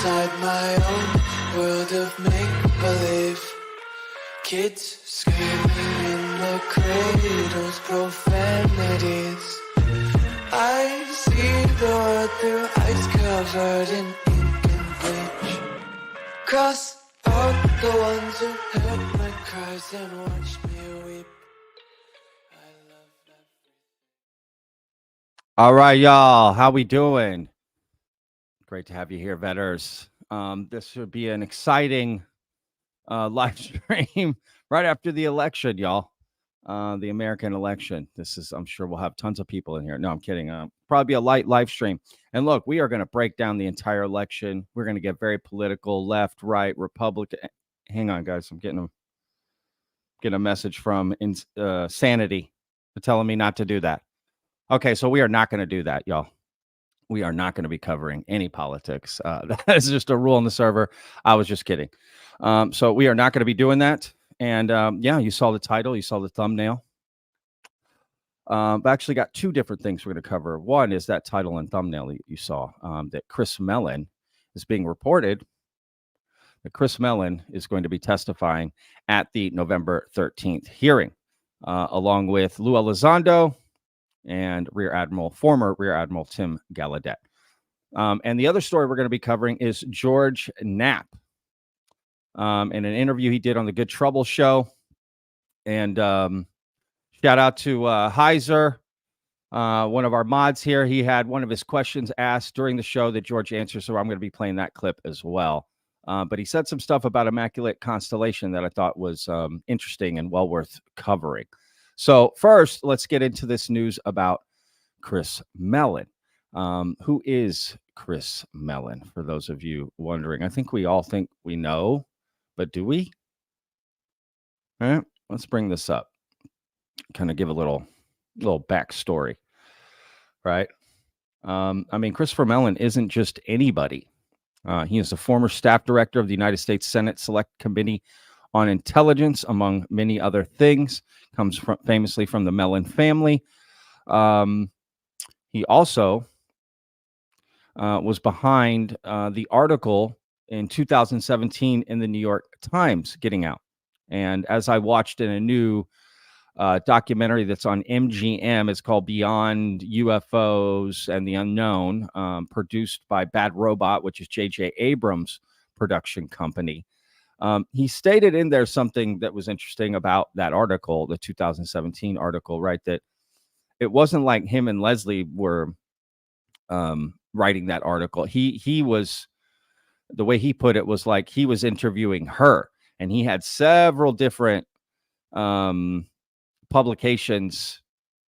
inside my own world of make-believe. Kids screaming in the cradles, profanities. I see the world through ice covered in ink and bleach. Cross out the ones who heard my cries and watched me weep. I love everything. All right, y'all. How we doing? Great to have you here, Vetters. This should be an exciting live stream right after the election, y'all. The American election. I'm sure we'll have tons of people in here. No, I'm kidding. Probably be a light live stream. And look, we are going to break down the entire election. We're going to get very political, left, right, Republican. Hang on, guys. I'm getting a message from Sanity telling me not to do that. Okay, so we are not going to do that, y'all. We are not going to be covering any politics. That is just a rule on the server. I was just kidding. So we are not going to be doing that. And yeah, you saw the title. You saw the thumbnail. I've actually got two different things we're going to cover. One is that title and thumbnail you saw, that Chris Mellon is being reported that Chris Mellon is going to be testifying at the November 13th hearing, along with Lou Elizondo and former Rear Admiral Tim Gallaudet. And the other story we're going to be covering is George Knapp. In an interview he did on the Good Trouble show. And shout out to Heiser, one of our mods here. He had one of his questions asked during the show that George answered, so I'm going to be playing that clip as well. But he said some stuff about Immaculate constellation that I thought was interesting and well worth covering. So first, let's get into this news about Chris Mellon. Who is Chris Mellon, for those of you wondering? I think we all think we know, but do we? All right, let's bring this up. Kind of give a little backstory, right? I mean, Christopher Mellon isn't just anybody. He is the former staff director of the United States Senate Select Committee on Intelligence, among many other things. Comes famously from the Mellon family. He also was behind the article in 2017 in the New York Times getting out. And as I watched in a new documentary that's on MGM, it's called Beyond UFOs and the Unknown, produced by Bad Robot, which is J.J. Abrams' production company. He stated in there something that was interesting about that article, the 2017 article, right? That it wasn't like him and Leslie were writing that article. He was, the way he put it was like he was interviewing her, and he had several different publications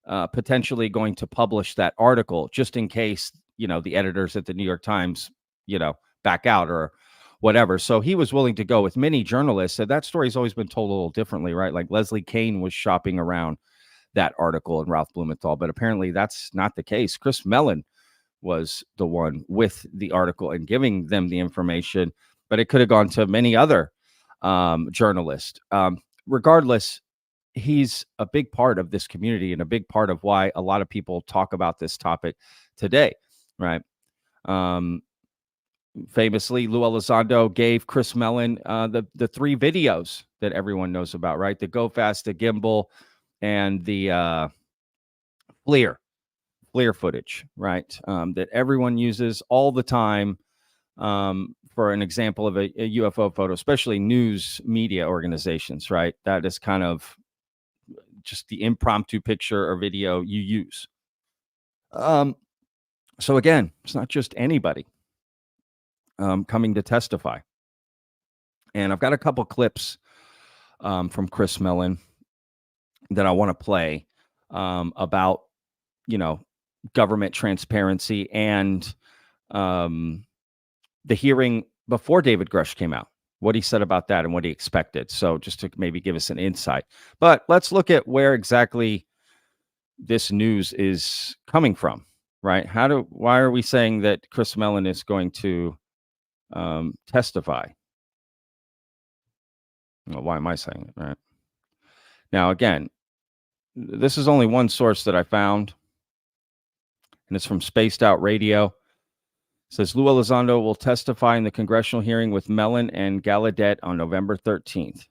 potentially going to publish that article just in case, the editors at the New York Times, back out or whatever. So he was willing to go with many journalists. And that story's always been told a little differently, right? Like Leslie Kane was shopping around that article and Ralph Blumenthal, but apparently that's not the case. Chris Mellon was the one with the article and giving them the information, but it could have gone to many other journalists. Regardless, he's a big part of this community and a big part of why a lot of people talk about this topic today, right? Famously, Lou Elizondo gave Chris Mellon the three videos that everyone knows about, right? The Go Fast, the Gimbal, and the FLIR footage, right? That everyone uses all the time for an example of a UFO photo, especially news media organizations, right? That is kind of just the impromptu picture or video you use. So again, it's not just anybody coming to testify. And I've got a couple clips from Chris Mellon that I want to play about, government transparency and the hearing before David Grush came out, what he said about that and what he expected. So just to maybe give us an insight. But let's look at where exactly this news is coming from, right? Why are we saying that Chris Mellon is going to testify? Well, why am I saying it, right? Now, again, this is only one source that I found, and it's from Spaced Out Radio. says Lou Elizondo will testify in the congressional hearing with Mellon and Gallaudet on November 13th.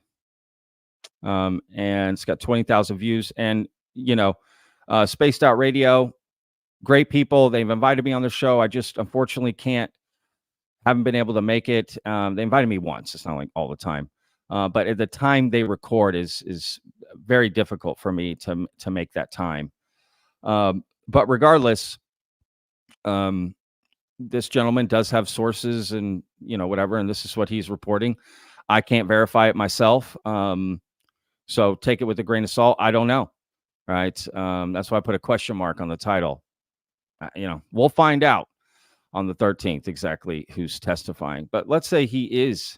And it's got 20,000 views. And, Spaced Out Radio, great people. They've invited me on the show. I just unfortunately haven't been able to make it. They invited me once. It's not like all the time. But at the time they record is very difficult for me to make that time. But regardless, this gentleman does have sources and, whatever, and this is what he's reporting. I can't verify it myself. So take it with a grain of salt. I don't know. Right. That's why I put a question mark on the title. We'll find out on the 13th exactly who's testifying. But let's say he is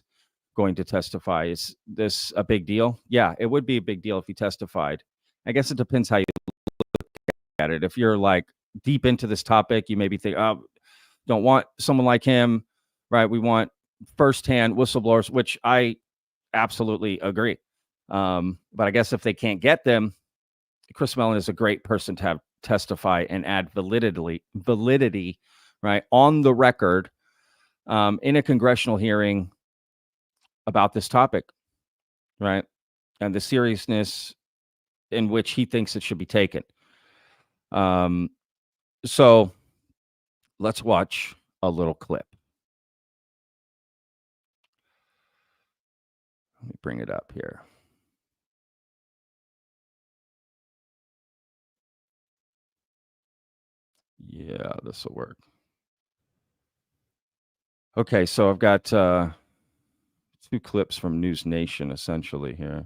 going to testify. Is this a big deal? Yeah, it would be a big deal if he testified. I guess it depends how you look at it. If you're like deep into this topic, you maybe think, oh, don't want someone like him, right? We want firsthand whistleblowers, which I absolutely agree. But I guess if they can't get them, Chris Mellon is a great person to have testify and add validity, right, on the record in a congressional hearing about this topic, right, and the seriousness in which he thinks it should be taken. So let's watch a little clip. Let me bring it up here. Yeah, this will work. Okay, so I've got 2 clips from News Nation, essentially, here.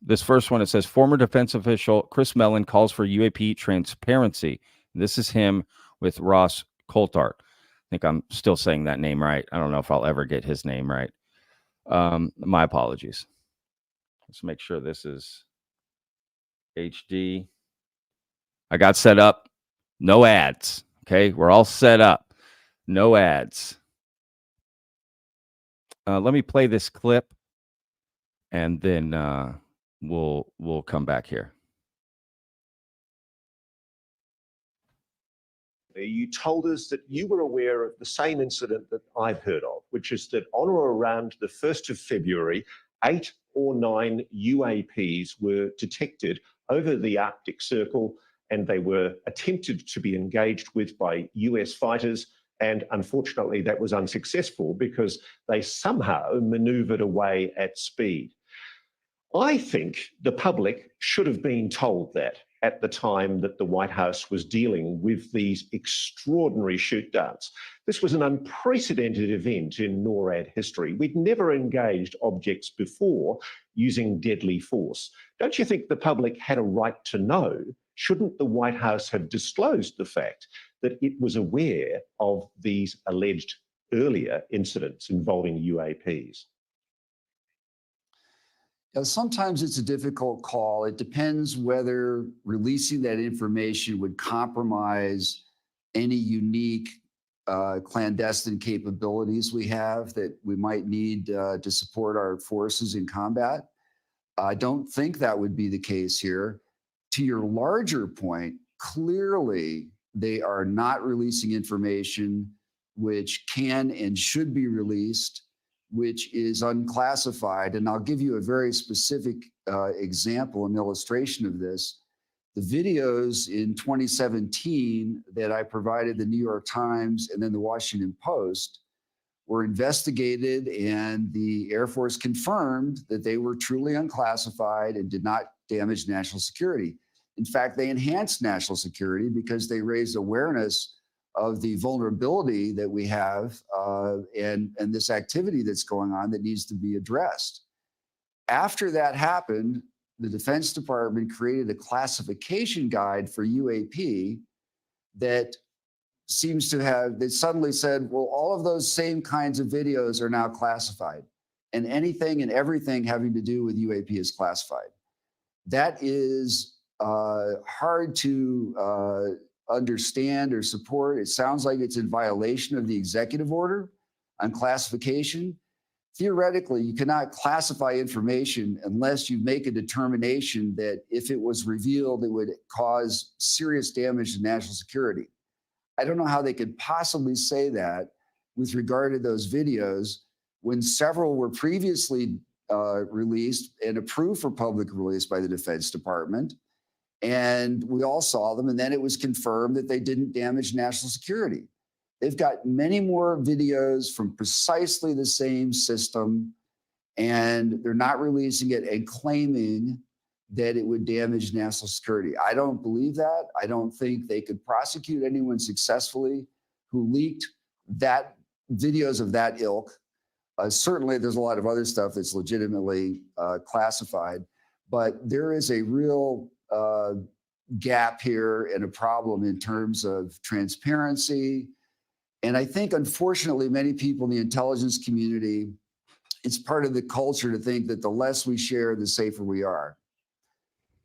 This first one, it says, former defense official Chris Mellon calls for UAP transparency. This is him with Ross Coulthart. I think I'm still saying that name right. I don't know if I'll ever get his name right. My apologies. Let's make sure this is HD. I got set up. No ads. Okay, we're all set up. No ads. Let me play this clip, and then we'll come back here. You told us that you were aware of the same incident that I've heard of, which is that on or around the 1st of February, 8 or 9 UAPs were detected over the Arctic Circle, and they were attempted to be engaged with by US fighters. And unfortunately, that was unsuccessful because they somehow maneuvered away at speed. I think the public should have been told that at the time that the White House was dealing with these extraordinary shoot-downs. This was an unprecedented event in NORAD history. We'd never engaged objects before using deadly force. Don't you think the public had a right to know? Shouldn't the White House have disclosed the fact that it was aware of these alleged earlier incidents involving UAPs? Sometimes it's a difficult call. It depends whether releasing that information would compromise any unique clandestine capabilities we have that we might need to support our forces in combat. I don't think that would be the case here. To your larger point, clearly they are not releasing information which can and should be released, which is unclassified. And I'll give you a very specific example and illustration of this. The videos in 2017 that I provided the New York Times and then the Washington Post were investigated, and the Air Force confirmed that they were truly unclassified and did not damage national security. In fact, they enhanced national security because they raised awareness of the vulnerability that we have and this activity that's going on that needs to be addressed. After that happened, the Defense Department created a classification guide for UAP that seems to have, they suddenly said, well, all of those same kinds of videos are now classified, and anything and everything having to do with UAP is classified. That is hard to understand or support. It sounds like it's in violation of the executive order on classification. Theoretically, you cannot classify information unless you make a determination that if it was revealed, it would cause serious damage to national security. I don't know how they could possibly say that with regard to those videos when several were previously released and approved for public release by the Defense Department. And we all saw them. And then it was confirmed that they didn't damage national security. They've got many more videos from precisely the same system, and they're not releasing it and claiming that it would damage national security. I don't believe that. I don't think they could prosecute anyone successfully who leaked that videos of that ilk. Certainly, there's a lot of other stuff that's legitimately classified, but there is a real gap here and a problem in terms of transparency. And I think, unfortunately, many people in the intelligence community, it's part of the culture to think that the less we share, the safer we are.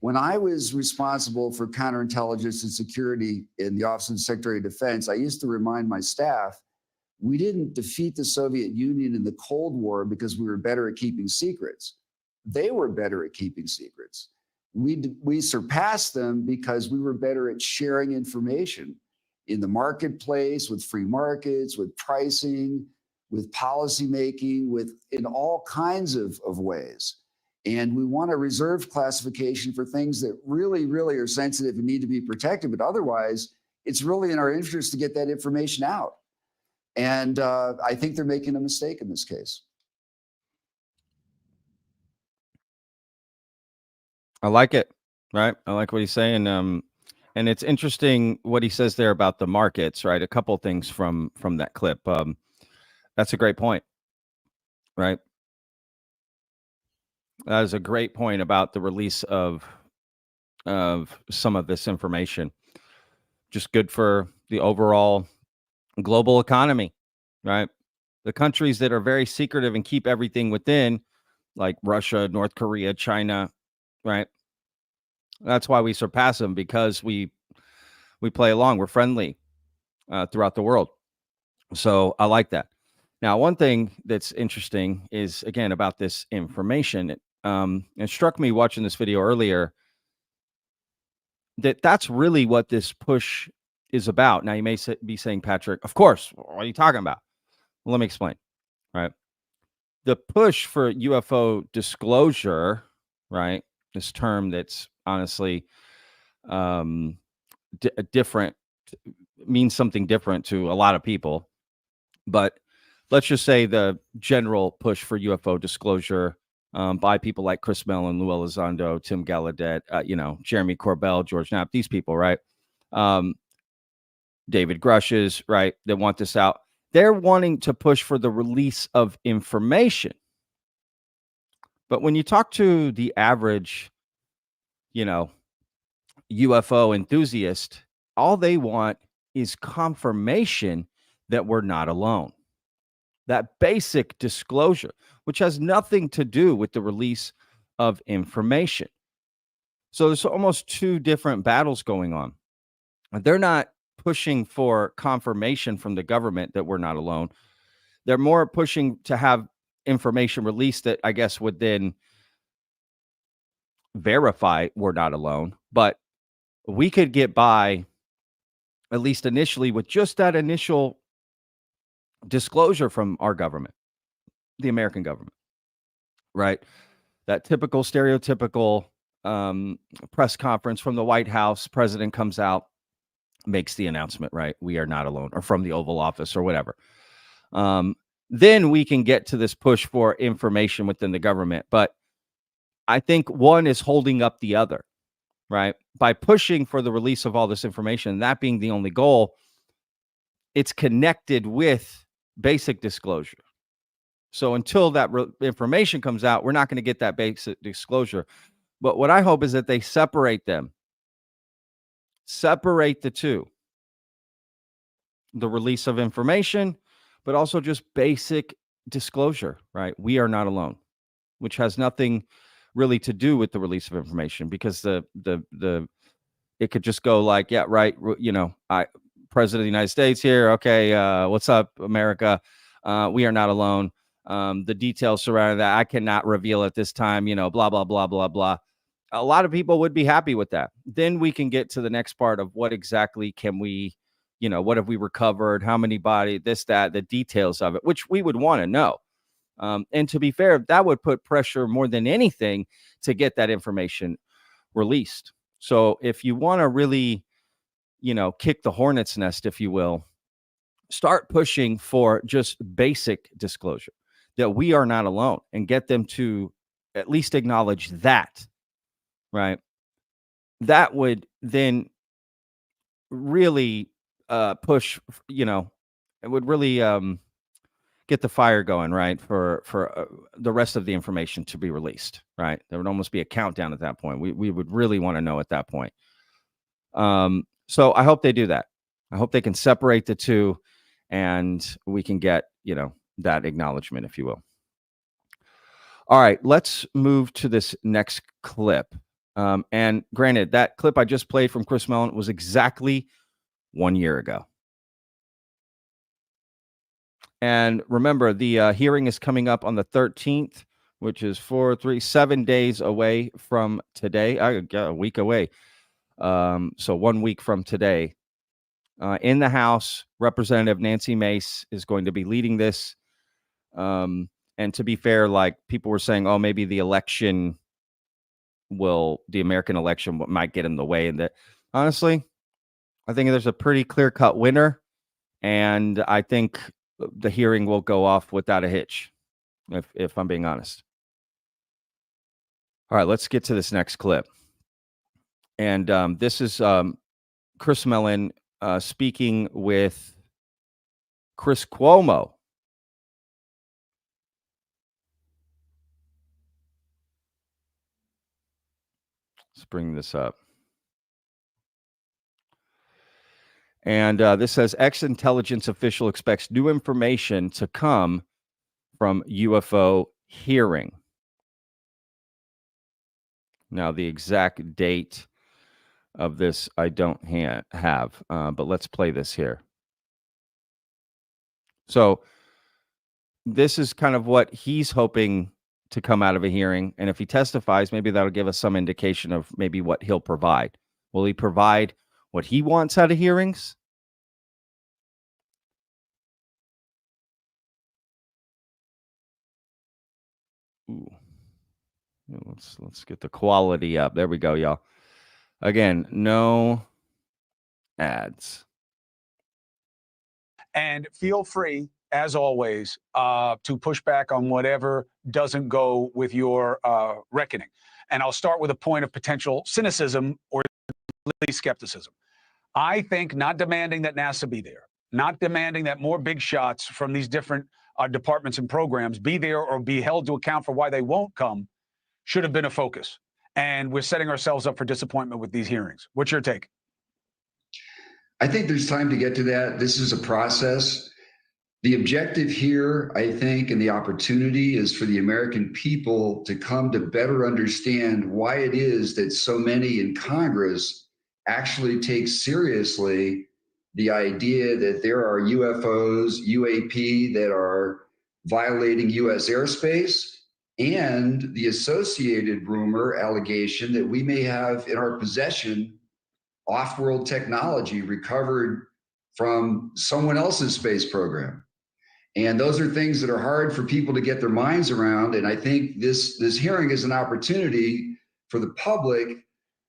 When I was responsible for counterintelligence and security in the Office of the Secretary of Defense, I used to remind my staff, we didn't defeat the Soviet Union in the Cold War because we were better at keeping secrets. They were better at keeping secrets. We surpassed them because we were better at sharing information in the marketplace, with free markets, with pricing, with policymaking, in all kinds of ways. And we want to reserve classification for things that really, really are sensitive and need to be protected. But otherwise, it's really in our interest to get that information out. And I think they're making a mistake in this case. I like it, right? I like what he's saying. And it's interesting what he says there about the markets, right? A couple of things from that clip. That's a great point, right? That is a great point about the release of some of this information. Just good for the overall global economy, right? The countries that are very secretive and keep everything within, like Russia, North Korea, China, right? That's why we surpass them, because we play along. We're friendly throughout the world. So I like that. Now, one thing that's interesting is, again, about this information. It struck me watching this video earlier that's really what this push is about. Now, you may be saying, Patrick, of course, what are you talking about? Well, let me explain, right? The push for UFO disclosure, right? This term that's honestly different, means something different to a lot of people. But let's just say the general push for UFO disclosure by people like Chris Mellon, Lou Elizondo, Tim Gallaudet, Jeremy Corbell, George Knapp, these people, right? David Grush's, right? They want this out. They're wanting to push for the release of information. But when you talk to the average, UFO enthusiast, all they want is confirmation that we're not alone. That basic disclosure, which has nothing to do with the release of information. So there's almost two different battles going on. They're not pushing for confirmation from the government that we're not alone. They're more pushing to have information released that I guess would then verify we're not alone. But we could get by, at least initially, with just that initial disclosure from our government, the American government, right? That typical stereotypical press conference from the White House, president comes out, makes the announcement, right? We are not alone, or from the Oval Office or whatever. Then we can get to this push for information within the government. But I think one is holding up the other, right? By pushing for the release of all this information, that being the only goal, it's connected with basic disclosure. So until that information comes out, we're not going to get that basic disclosure. But what I hope is that they separate them. Separate the two. The release of information, but also just basic disclosure, right? We are not alone, which has nothing really to do with the release of information, because it could just go like, yeah, right, President of the United States here. Okay, what's up, America? We are not alone. The details surrounding that I cannot reveal at this time, blah, blah, blah, blah, blah. A lot of people would be happy with that. Then we can get to the next part of what exactly can we what have we recovered, how many bodies, this, that, the details of it, which we would want to know. And to be fair, that would put pressure more than anything to get that information released. So if you want to really, kick the hornet's nest, if you will, start pushing for just basic disclosure that we are not alone, and get them to at least acknowledge that, right? That would then really push, it would really get the fire going, right? For the rest of the information to be released, right? There would almost be a countdown at that point. We would really want to know at that point. So I hope they do that. I hope they can separate the two, and we can get, that acknowledgement, if you will. All right, let's move to this next clip. And granted, that clip I just played from Chris Mellon was exactly 1 year ago. And remember, the hearing is coming up on the 13th, which is 7 days away from today. I got a week away. So 1 week from today. In the House, Representative Nancy Mace is going to be leading this. And to be fair, like people were saying, oh, maybe the American election might get in the way. And that, honestly, I think there's a pretty clear-cut winner. And I think the hearing will go off without a hitch, if I'm being honest. All right, let's get to this next clip. And this is Chris Mellon speaking with Chris Cuomo. Let's bring this up. And this says, ex-intelligence official expects new information to come from UFO hearing. Now, the exact date of this I don't have, but let's play this here. So this is kind of what he's hoping to come out of a hearing. And if he testifies, maybe that'll give us some indication of maybe what he'll provide. Will he provide what he wants out of hearings? Ooh. Let's get the quality up. There we go, y'all. Again, no ads. And feel free, as always, to push back on whatever doesn't go with your reckoning. And I'll start with a point of potential cynicism or skepticism. I think not demanding that NASA be there, not demanding that more big shots from these different departments and programs be there or be held to account for why they won't come should have been a focus. And we're setting ourselves up for disappointment with these hearings. What's your take? I think there's time to get to that. This is a process. The objective here, I think, and the opportunity is for the American people to come to better understand why it is that so many in Congress actually take seriously the idea that there are UFOs, UAP, that are violating U.S. airspace, and the associated rumor, allegation that we may have in our possession off-world technology recovered from someone else's space program. And those are things that are hard for people to get their minds around. And I think this hearing is an opportunity for the public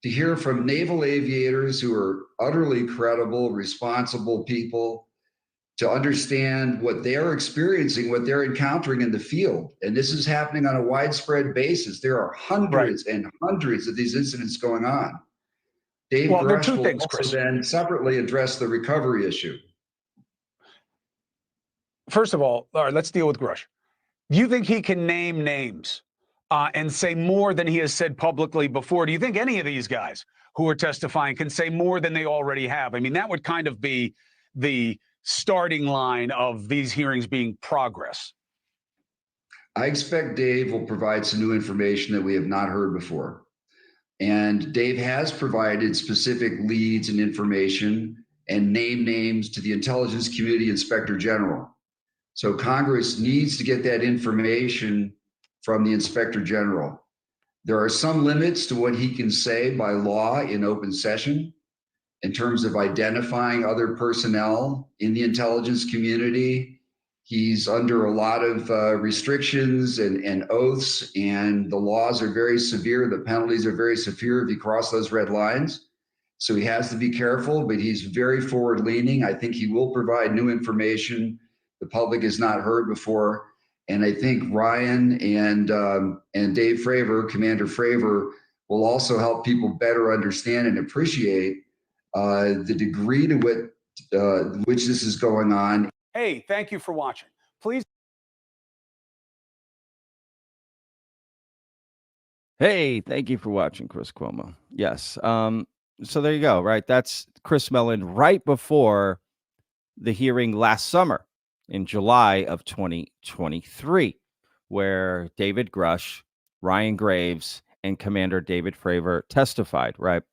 to hear from naval aviators who are utterly credible, responsible people, to understand what they're experiencing, what they're encountering in the field. And this is happening on a widespread basis. There are hundreds and hundreds of these incidents going on. Dave Grush will also then separately address the recovery issue. First of all right, let's deal with Grush. Do you think he can name names and say more than he has said publicly before? Do you think any of these guys who are testifying can say more than they already have? I mean, that would kind of be the starting line of these hearings being progress. I expect Dave will provide some new information that we have not heard before. And Dave has provided specific leads and information and names to the Intelligence Community Inspector General. So Congress needs to get that information from the Inspector General. There are some limits to what he can say by law in open session. in terms of identifying other personnel in the intelligence community. He's under a lot of restrictions and oaths, and the laws are very severe. The penalties are very severe if you cross those red lines. So he has to be careful, but he's very forward leaning. I think he will provide new information the public has not heard before. And I think Ryan and Dave Fravor, Commander Fravor, will also help people better understand and appreciate the degree to which this is going on. Hey, thank you for watching. Please. Hey, thank you for watching, Chris Cuomo. Yes. So there you go, right? That's Chris Mellon right before the hearing last summer in July of 2023, where David Grush, Ryan Graves, and Commander David Fravor testified, right?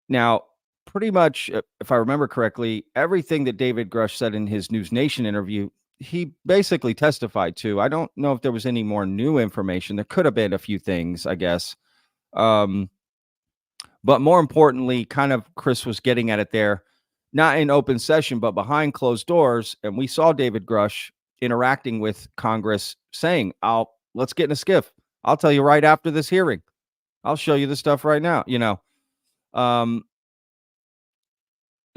Now, pretty much, if I remember correctly, everything that David Grush said in his News Nation interview, he basically testified to. I don't know if there was any more new information. There could have been a few things, I guess. But more importantly, kind of Chris was getting at it there, not in open session, but behind closed doors. And we saw David Grush interacting with Congress saying, let's get in a skiff. I'll tell you right after this hearing. I'll show you the stuff right now,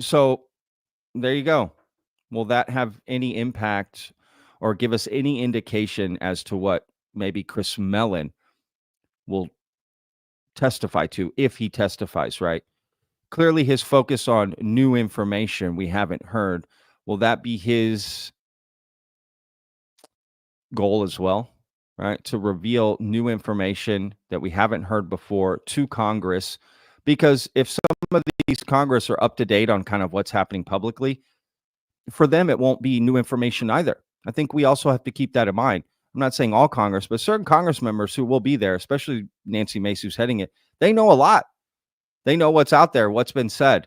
So there you go. Will that have any impact or give us any indication as to what maybe Chris Mellon will testify to if he testifies, right? Clearly his focus on new information we haven't heard. Will that be his goal as well, right? To reveal new information that we haven't heard before to Congress? Because if some of these Congress are up to date on kind of what's happening publicly, for them, it won't be new information either. I think we also have to keep that in mind. I'm not saying all Congress, but certain Congress members who will be there, especially Nancy Mace, who's heading it, they know a lot. They know what's out there, what's been said,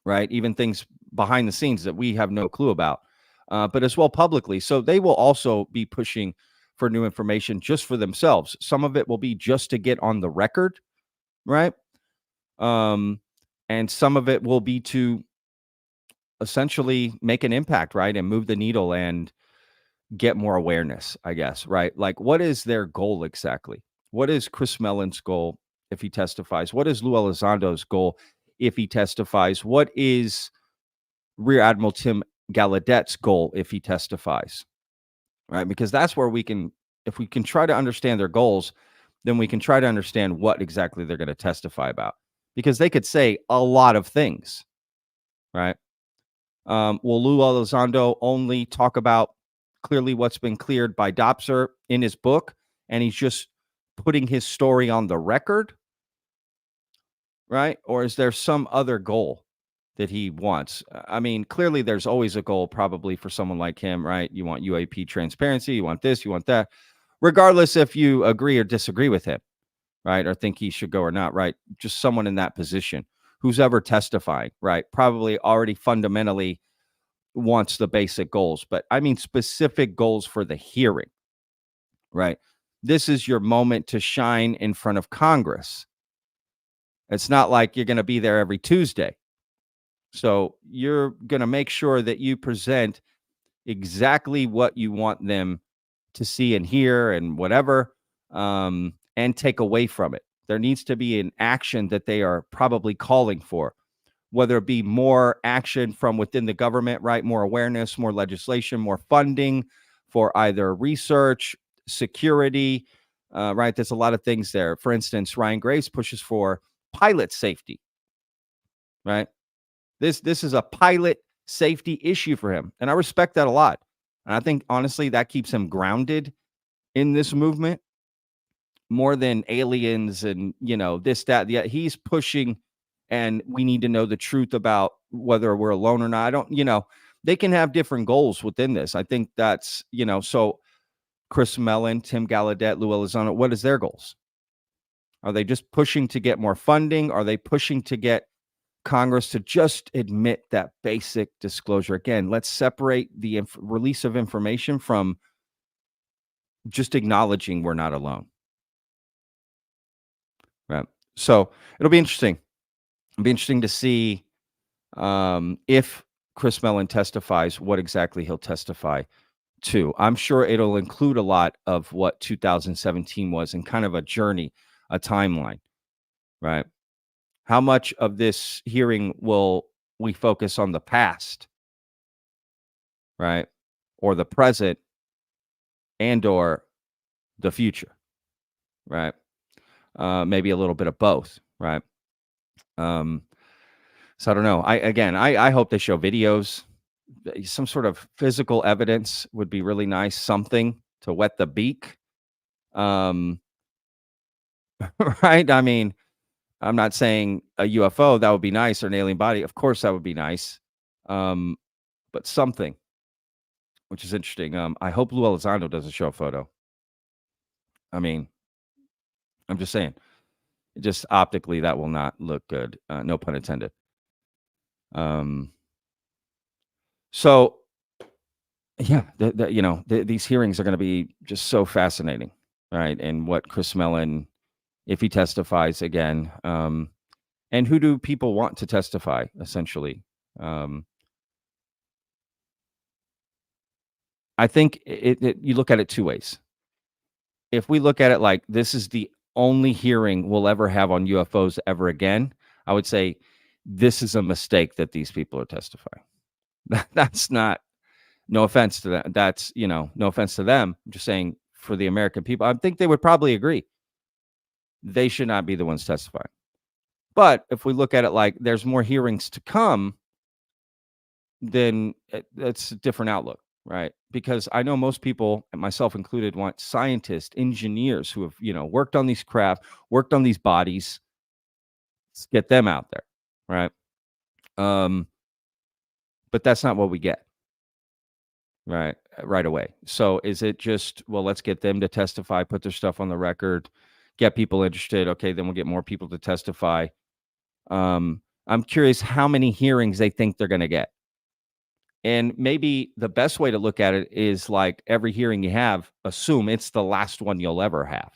right? Even things behind the scenes that we have no clue about, but as well publicly. So they will also be pushing for new information just for themselves. Some of it will be just to get on the record, right? And some of it will be to essentially make an impact, right? And move the needle and get more awareness, I guess, right? Like, what is their goal exactly? What is Chris Mellon's goal if he testifies? What is Lou Elizondo's goal if he testifies? What is Rear Admiral Tim Gallaudet's goal if he testifies, right? Because that's where we can, if we can try to understand their goals, then we can try to understand what exactly they're going to testify about. Because they could say a lot of things, right? Will Lou Elizondo only talk about clearly what's been cleared by Dopser in his book, and he's just putting his story on the record, right? Or is there some other goal that he wants? I mean, clearly there's always a goal probably for someone like him, right? You want UAP transparency, you want this, you want that, regardless if you agree or disagree with him, right? Or think he should go or not, right? Just someone in that position who's ever testifying, right? Probably already fundamentally wants the basic goals, but I mean specific goals for the hearing, right? This is your moment to shine in front of Congress. It's not like you're going to be there every Tuesday. So you're going to make sure that you present exactly what you want them to see and hear and whatever, and take away from it. There needs to be an action that they are probably calling for, whether it be more action from within the government, right? More awareness, more legislation, more funding for either research, security, right? There's a lot of things there. For instance, Ryan Graves pushes for pilot safety, right? This is a pilot safety issue for him. And I respect that a lot. And I think, honestly, that keeps him grounded in this movement more than aliens and, this, that. Yeah, he's pushing, and we need to know the truth about whether we're alone or not. I don't, they can have different goals within this. I think that's, so Chris Mellon, Tim Gallaudet, Lou Elizondo, what is their goals? Are they just pushing to get more funding? Are they pushing to get Congress to just admit that basic disclosure? Again, let's separate the release of information from just acknowledging we're not alone. Right. So it'll be interesting. It'll be interesting to see if Chris Mellon testifies, what exactly he'll testify to. I'm sure it'll include a lot of what 2017 was and kind of a journey, a timeline, right? How much of this hearing will we focus on the past, right? Or the present and or the future, right? Maybe a little bit of both, right? So I don't know. I hope they show videos. Some sort of physical evidence would be really nice. Something to wet the beak. Right? I mean, I'm not saying a UFO, that would be nice, or an alien body. Of course, that would be nice. But something, which is interesting. I hope Lou Elizondo doesn't show a photo. I mean, I'm just saying, just optically, that will not look good. No pun intended. So, yeah, these hearings are going to be just so fascinating, right? And what Chris Mellon, if he testifies again, and who do people want to testify, essentially? I think you look at it two ways. If we look at it like this is the only hearing we'll ever have on UFOs ever again, I would say this is a mistake that these people are testifying. That's not, no offense to them. That's, no offense to them. I'm just saying for the American people, I think they would probably agree. They should not be the ones testifying. But if we look at it like there's more hearings to come, then it's a different outlook, right? Because I know most people, and myself included, want scientists, engineers who have, worked on these craft, worked on these bodies. Let's get them out there, right? But that's not what we get, right away. So is it just, well, let's get them to testify, put their stuff on the record, get people interested. Okay, then we'll get more people to testify. I'm curious how many hearings they think they're going to get. And maybe the best way to look at it is like every hearing you have, assume it's the last one you'll ever have.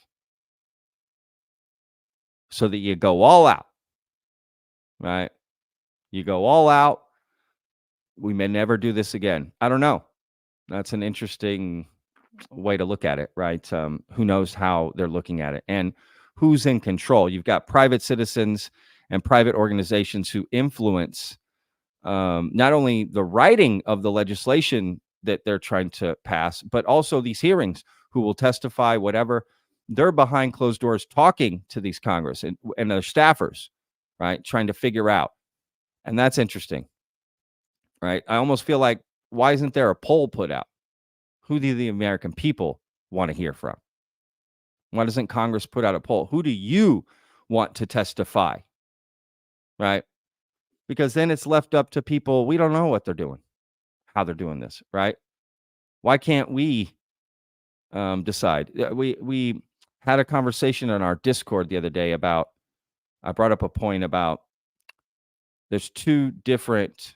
So that you go all out, right? You go all out. We may never do this again. I don't know. That's an interesting way to look at it, right? Who knows how they're looking at it and who's in control. You've got private citizens and private organizations who influence not only the writing of the legislation that they're trying to pass, but also these hearings, who will testify, whatever. They're behind closed doors talking to these Congress and their staffers, right? Trying to figure out. And that's interesting, right? I almost feel like, why isn't there a poll put out? Who do the American people want to hear from? Why doesn't Congress put out a poll? Who do you want to testify? Right? Because then it's left up to people. We don't know what they're doing, how they're doing this, right? Why can't we decide? We had a conversation on our Discord the other day about, I brought up a point about there's two different,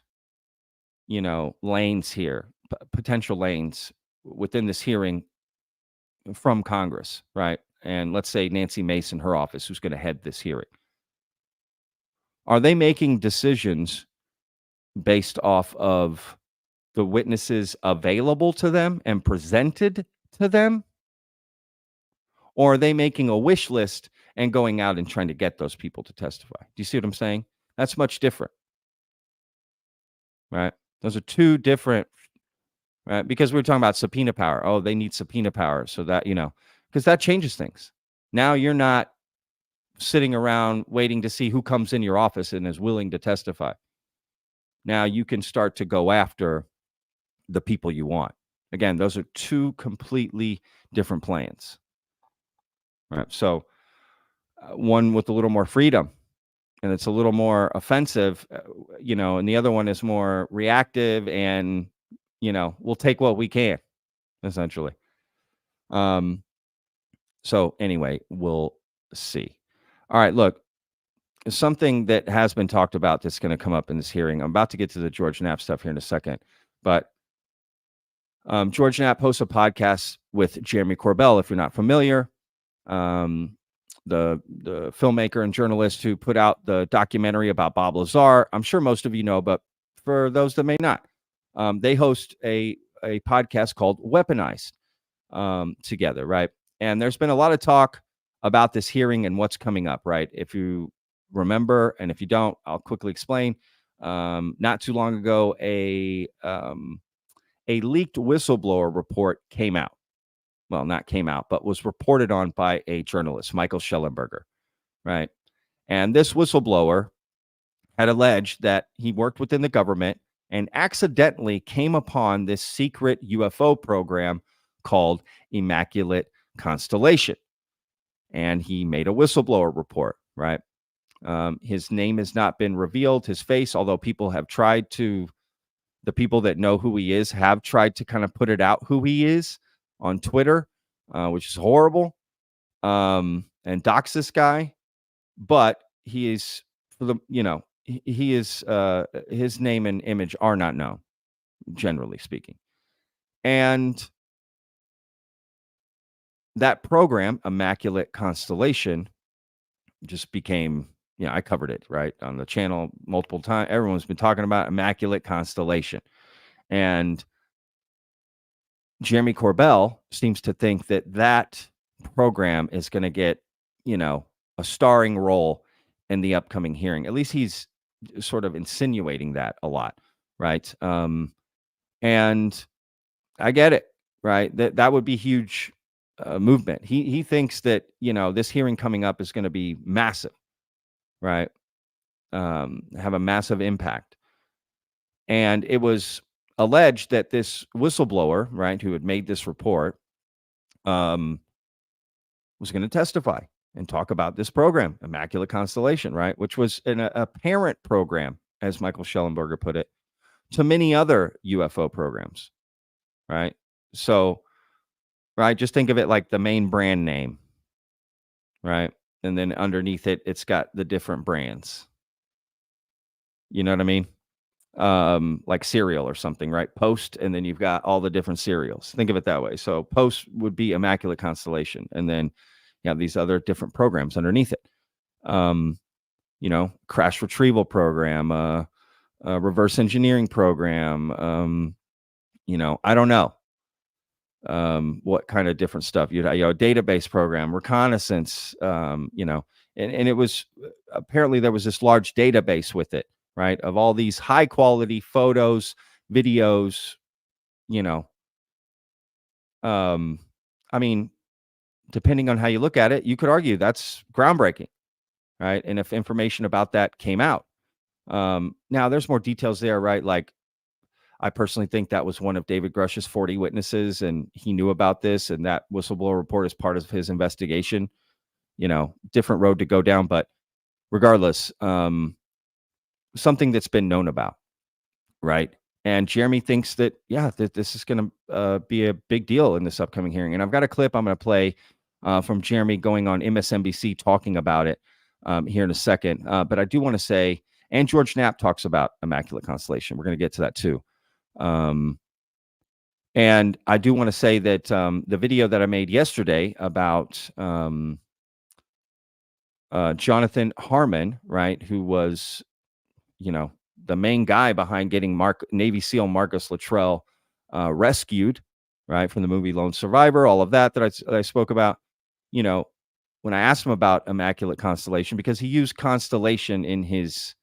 lanes here, potential lanes within this hearing from Congress, right? And let's say Nancy Mason, her office, who's going to head this hearing. Are they making decisions based off of the witnesses available to them and presented to them? Or are they making a wish list and going out and trying to get those people to testify? Do you see what I'm saying? That's much different, right? Those are two different, right? Because we were talking about subpoena power. Oh, they need subpoena power so that, because that changes things. Now you're not sitting around waiting to see who comes in your office and is willing to testify. Now you can start to go after the people you want. Again, those are two completely different plans. Right? So one with a little more freedom and it's a little more offensive, and the other one is more reactive and, we'll take what we can, essentially. So anyway, we'll see. All right, look, something that has been talked about that's going to come up in this hearing. I'm about to get to the George Knapp stuff here in a second, but George Knapp hosts a podcast with Jeremy Corbell, if you're not familiar. the filmmaker and journalist who put out the documentary about Bob Lazar. I'm sure most of you know, but for those that may not, they host a podcast called Weaponized together, right? And there's been a lot of talk about this hearing and what's coming up, right? If you remember, and if you don't, I'll quickly explain. Not too long ago, a leaked whistleblower report came out. Well, not came out, but was reported on by a journalist, Michael Schellenberger, right? And this whistleblower had alleged that he worked within the government and accidentally came upon this secret UFO program called Immaculate Constellation. And he made a whistleblower report, right? His name has not been revealed, his face, although people have tried to, the people that know who he is have tried to kind of put it out who he is on Twitter, which is horrible, and dox this guy. But he is, for the, he is, his name and image are not known, generally speaking. And that program, Immaculate Constellation, just became, I covered it, right, on the channel multiple times. Everyone's been talking about Immaculate Constellation. And Jeremy Corbell seems to think that that program is going to get, a starring role in the upcoming hearing. At least he's sort of insinuating that a lot, right? And I get it, right? That would be huge movement. He thinks that, this hearing coming up is going to be massive, right? Have a massive impact. And it was alleged that this whistleblower, right, who had made this report, was going to testify and talk about this program, Immaculate Constellation, right, which was a parent program, as Michael Schellenberger put it, to many other UFO programs, right? So, right, just think of it like the main brand name, right? And then underneath it, it's got the different brands. You know what I mean? Like cereal or something, right? Post, and then you've got all the different cereals. Think of it that way. So Post would be Immaculate Constellation, and then you have these other different programs underneath it. Crash retrieval program, reverse engineering program. I don't know what kind of different stuff. You know, database program, reconnaissance. And it was apparently there was this large database with it, right, of all these high quality photos, videos, I mean, depending on how you look at it, you could argue that's groundbreaking, right? And if information about that came out, now there's more details there, right? Like, I personally think that was one of David Grush's 40 witnesses, and he knew about this, and that whistleblower report is part of his investigation. Different road to go down, but regardless, something that's been known about, right? And Jeremy thinks that, that this is going to be a big deal in this upcoming hearing. And I've got a clip I'm going to play from Jeremy going on MSNBC talking about it here in a second. But I do want to say, and George Knapp talks about Immaculate Constellation. We're going to get to that too. And I do want to say that the video that I made yesterday about Jonathan Harmon, right, who was, the main guy behind getting Navy SEAL Marcus Luttrell rescued, right, from the movie Lone Survivor, all of that I spoke about, when I asked him about Immaculate Constellation, because he used constellation in his,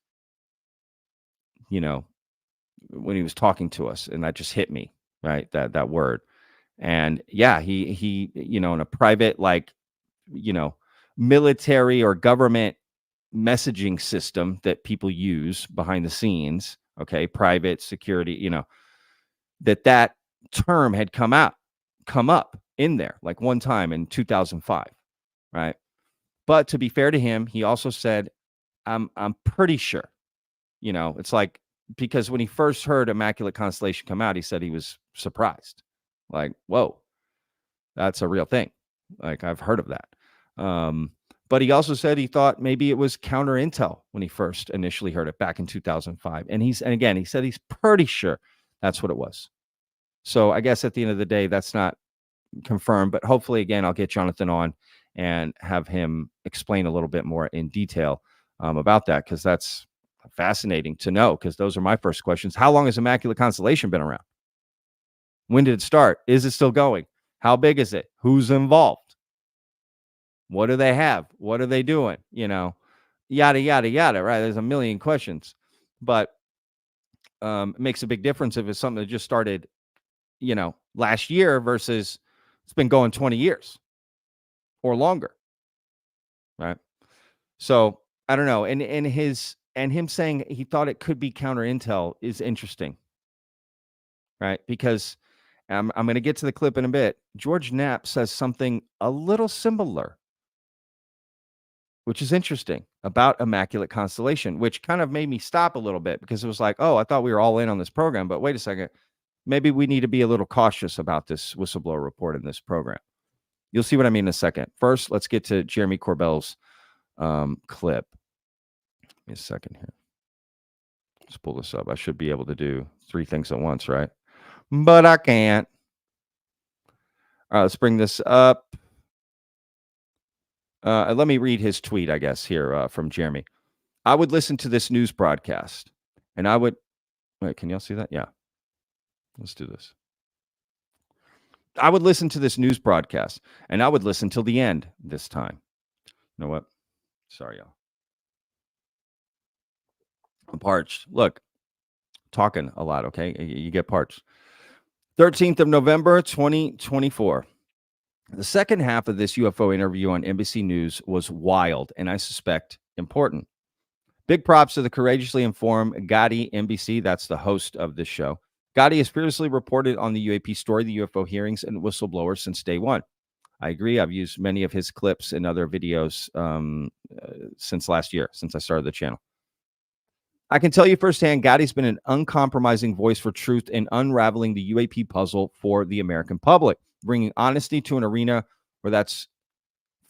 when he was talking to us, and that just hit me, right, that word. And he in a private, like, military or government messaging system that people use behind the scenes, okay, private security, that term had come up in there like one time in 2005, right? But to be fair to him, he also said, I'm pretty sure, it's like, because when he first heard Immaculate Constellation come out, he said he was surprised, like, whoa, that's a real thing, like, I've heard of that. But he also said he thought maybe it was counter intel when he first initially heard it back in 2005. And he said he's pretty sure that's what it was. So I guess at the end of the day, that's not confirmed, but hopefully, again, I'll get Jonathan on and have him explain a little bit more in detail about that, because that's fascinating to know, because those are my first questions. How long has Immaculate Constellation been around? When did it start? Is it still going? How big is it? Who's involved? What do they have? What are they doing? Yada, yada, yada, right? There's a million questions, but it makes a big difference if it's something that just started, last year versus it's been going 20 years or longer, right? So I don't know. And him saying he thought it could be counter intel is interesting, right? Because I'm going to get to the clip in a bit. George Knapp says something a little similar, which is interesting, about Immaculate Constellation, which kind of made me stop a little bit, because it was like, oh, I thought we were all in on this program, but wait a second. Maybe we need to be a little cautious about this whistleblower report in this program. You'll see what I mean in a second. First, let's get to Jeremy Corbell's clip. Give me a second here. Let's pull this up. I should be able to do 3 things at once, right? But I can't. All right, let's bring this up. Let me read his tweet, I guess, here from Jeremy. I would listen to this news broadcast, and I would... Wait, can y'all see that? Yeah. Let's do this. I would listen to this news broadcast, and I would listen till the end this time. You know what? Sorry, y'all. I'm parched. Look, talking a lot, okay? You get parched. 13th of November, 2024. The second half of this UFO interview on NBC News was wild, and I suspect important. Big props to the courageously informed Gotti NBC. That's the host of this show. Gotti has previously reported on the UAP story, the UFO hearings, and whistleblowers since day one. I agree. I've used many of his clips in other videos since last year, since I started the channel. I can tell you firsthand, Gotti's been an uncompromising voice for truth in unraveling the UAP puzzle for the American public, bringing honesty to an arena where that's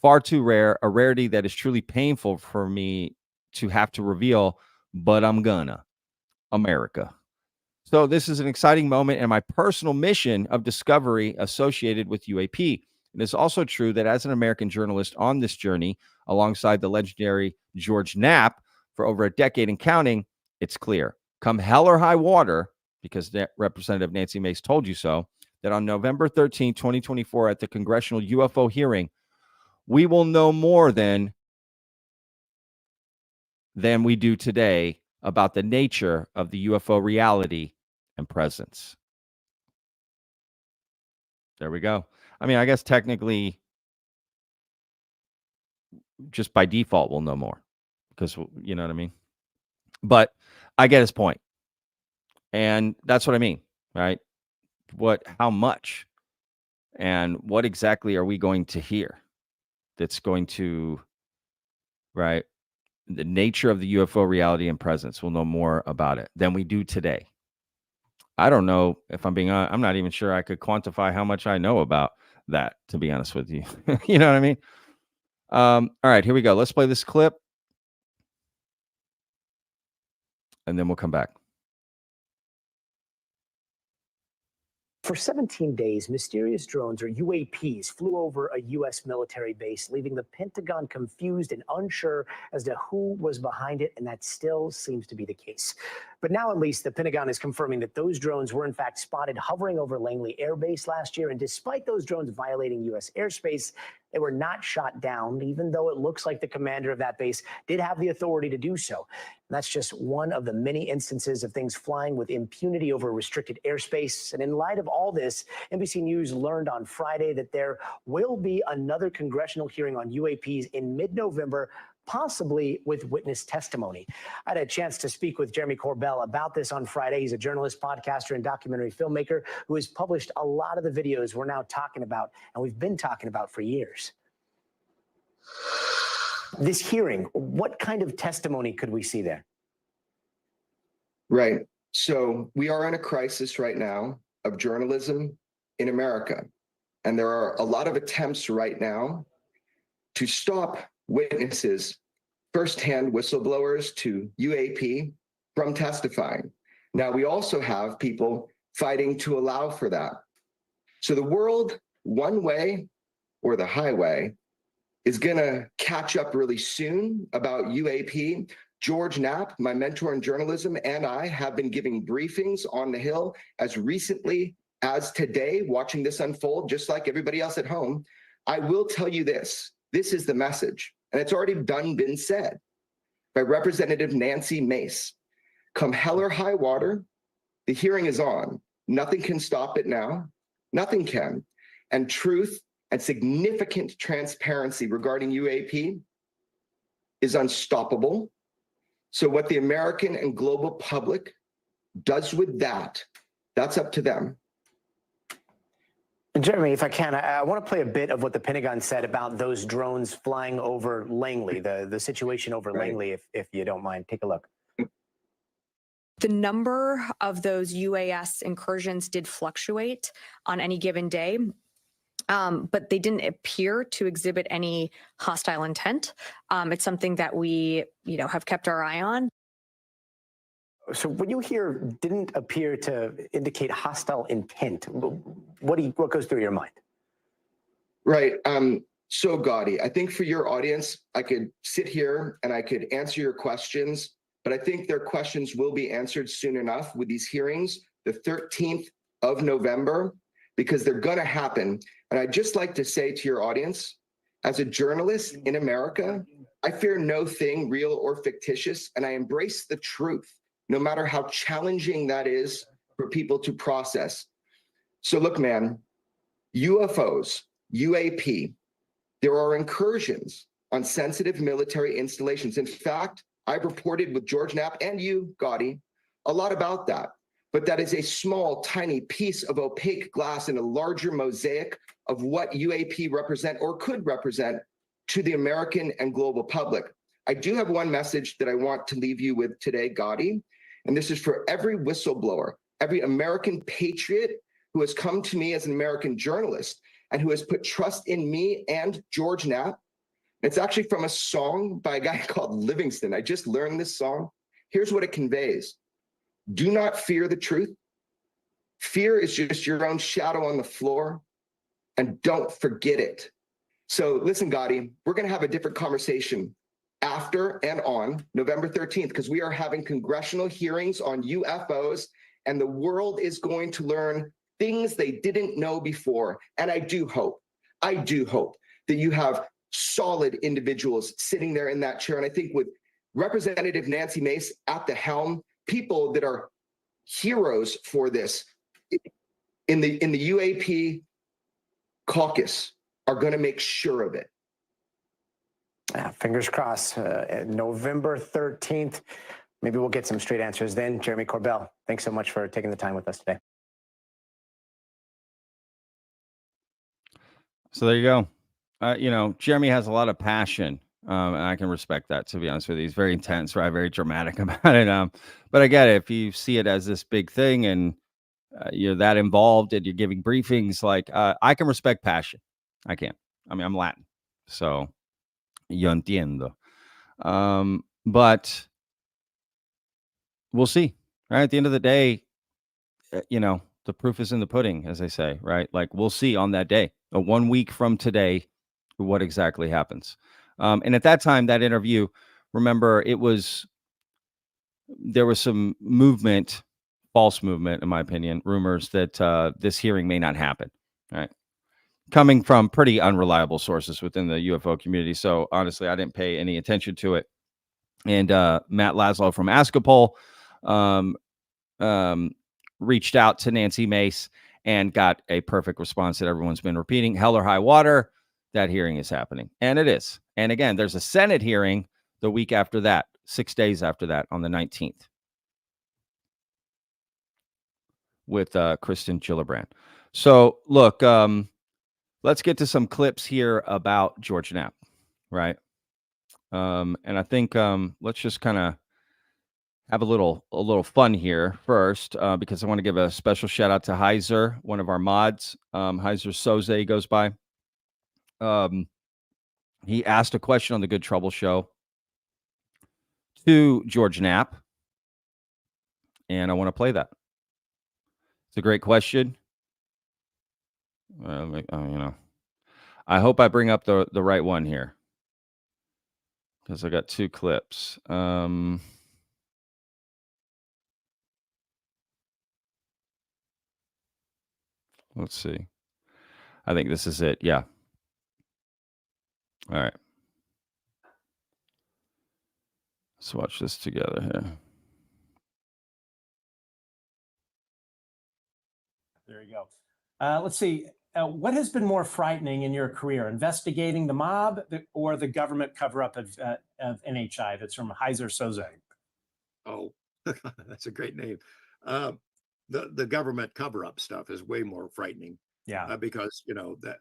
far too rare, a rarity that is truly painful for me to have to reveal, but I'm gonna. America. So this is an exciting moment in my personal mission of discovery associated with UAP. It is also true that as an American journalist on this journey, alongside the legendary George Knapp for over a decade and counting, it's clear, come hell or high water, because Representative Nancy Mace told you so, that on November 13, 2024, at the congressional UFO hearing, we will know more than we do today about the nature of the UFO reality and presence. There we go. I mean, I guess technically, just by default, we'll know more, because, you know what I mean? But I get his point. And that's what I mean, right? How much and what exactly are we going to hear that's going to, right? The nature of the UFO reality and presence. We'll know more about it than we do today. I don't know if I'm being honest. I'm not even sure I could quantify how much I know about that, to be honest with you. You know what I mean? All right, here we go. Let's play this clip, and then we'll come back. For 17 days, mysterious drones, or UAPs, flew over a U.S. military base, leaving the Pentagon confused and unsure as to who was behind it, and that still seems to be the case. But now, at least, the Pentagon is confirming that those drones were, in fact, spotted hovering over Langley Air Base last year, and despite those drones violating U.S. airspace, they were not shot down, even though it looks like the commander of that base did have the authority to do so. And that's just one of the many instances of things flying with impunity over restricted airspace. And in light of all this, NBC News learned on Friday that there will be another congressional hearing on UAPs in mid-November, possibly with witness testimony. I had a chance to speak with Jeremy Corbell about this on Friday. He's a journalist, podcaster, and documentary filmmaker who has published a lot of the videos we're now talking about, and we've been talking about for years. This hearing, what kind of testimony could we see there? Right. So we are in a crisis right now of journalism in America. And there are a lot of attempts right now to stop witnesses, firsthand whistleblowers to UAP, from testifying. Now, we also have people fighting to allow for that. So the world, one way or the highway, is going to catch up really soon about UAP. George Knapp, my mentor in journalism, and I have been giving briefings on the Hill as recently as today, watching this unfold, just like everybody else at home. I will tell you this. This is the message, and it's already been said by Representative Nancy Mace. Come hell or high water, the hearing is on. Nothing can stop it now. Nothing can. And truth and significant transparency regarding UAP is unstoppable. So what the American and global public does with that, that's up to them. Jeremy, if I can, I want to play a bit of what the Pentagon said about those drones flying over Langley, the situation over Langley, if you don't mind. Take a look. The number of those UAS incursions did fluctuate on any given day, but they didn't appear to exhibit any hostile intent. It's something that we, have kept our eye on. So what you hear didn't appear to indicate hostile intent. What goes through your mind? Right. So Gotti, I think for your audience, I could sit here and I could answer your questions, but I think their questions will be answered soon enough with these hearings, the 13th of November, because they're going to happen. And I'd just like to say to your audience, as a journalist in America, I fear no thing real or fictitious, and I embrace the truth, no matter how challenging that is for people to process. So look, man, UFOs, UAP, there are incursions on sensitive military installations. In fact, I've reported with George Knapp and you, Gotti, a lot about that. But that is a small, tiny piece of opaque glass in a larger mosaic of what UAP represent or could represent to the American and global public. I do have one message that I want to leave you with today, Gotti, and this is for every whistleblower, every American patriot who has come to me as an American journalist and who has put trust in me and George Knapp. It's actually from a song by a guy called Livingston. I just learned this song. Here's what it conveys. Do not fear the truth. Fear is just your own shadow on the floor, and don't forget it. So listen, Gotti, we're going to have a different conversation after and on November 13th, because we are having congressional hearings on UFOs, and the world is going to learn things they didn't know before. And I do hope that you have solid individuals sitting there in that chair. And I think with Representative Nancy Mace at the helm, people that are heroes for this in the UAP caucus are going to make sure of it. Fingers crossed. November 13th. Maybe we'll get some straight answers then. Jeremy Corbell, thanks so much for taking the time with us today. So there you go. Jeremy has a lot of passion, and I can respect that, to be honest with you. He's very intense, right? Very dramatic about it. But I get it. If you see it as this big thing and you're that involved and you're giving briefings, I can respect passion. I can. I mean, I'm Latin, so yo entiendo. But we'll see, right? At the end of the day, the proof is in the pudding, as they say, right? We'll see on that day, 1 week from today, what exactly happens. And at that time, that interview, remember, there was some movement, false movement, in my opinion, rumors that this hearing may not happen, right? Coming from pretty unreliable sources within the UFO community. So honestly, I didn't pay any attention to it. And Matt Laszlo from Askapol reached out to Nancy Mace and got a perfect response that everyone's been repeating. Hell or high water, that hearing is happening. And it is. And again, there's a Senate hearing the week after that, 6 days after that, on the 19th, with Kristen Gillibrand. So look, let's get to some clips here about George Knapp, right? And I think let's just kind of have a little fun here first, because I want to give a special shout out to Heiser, one of our mods. Heiser Soze goes by. He asked a question on the Good Trouble show to George Knapp, and I want to play that. It's a great question. I hope I bring up the right one here. because I got two clips. Let's see. I think this is it. Yeah. All right. Let's watch this together here. There you go. Let's see. What has been more frightening in your career, investigating the mob or the government cover-up of NHI? That's from Heiser Soze. Oh, that's a great name. The government cover-up stuff is way more frightening. Yeah. Because you know that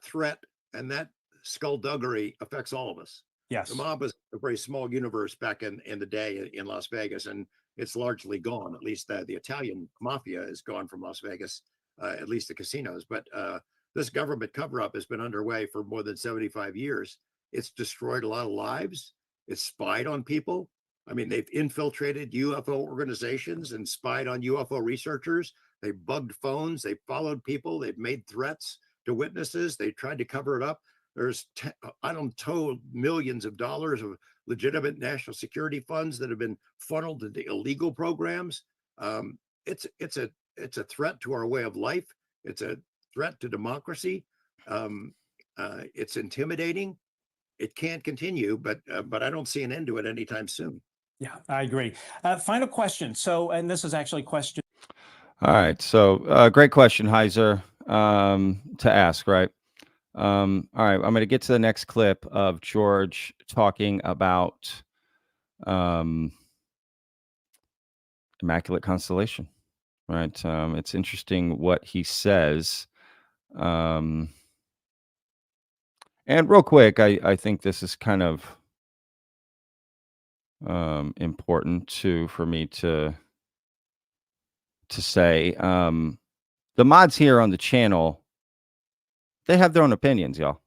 threat and that skullduggery affects all of us. Yes. The mob was a very small universe back in the day in Las Vegas, and it's largely gone. At least the Italian mafia is gone from Las Vegas, at least the casinos. But this government cover-up has been underway for more than 75 years. It's destroyed a lot of lives. It's spied on people. I mean, they've infiltrated UFO organizations and spied on UFO researchers. They bugged phones. They followed people. They've made threats to witnesses. They tried to cover it up. There's untold millions of dollars of legitimate national security funds that have been funneled into illegal programs. It's a threat to our way of life. It's a threat to democracy. It's intimidating. It can't continue, but I don't see an end to it anytime soon. Yeah, I agree. Final question. So, and this is actually a question. All right. So great question, Heiser, to ask, right? All right. I'm going to get to the next clip of George talking about Immaculate Constellation, right? It's interesting what he says. And real quick, I think this is kind of important for me to say. The mods here on the channel, they have their own opinions, y'all.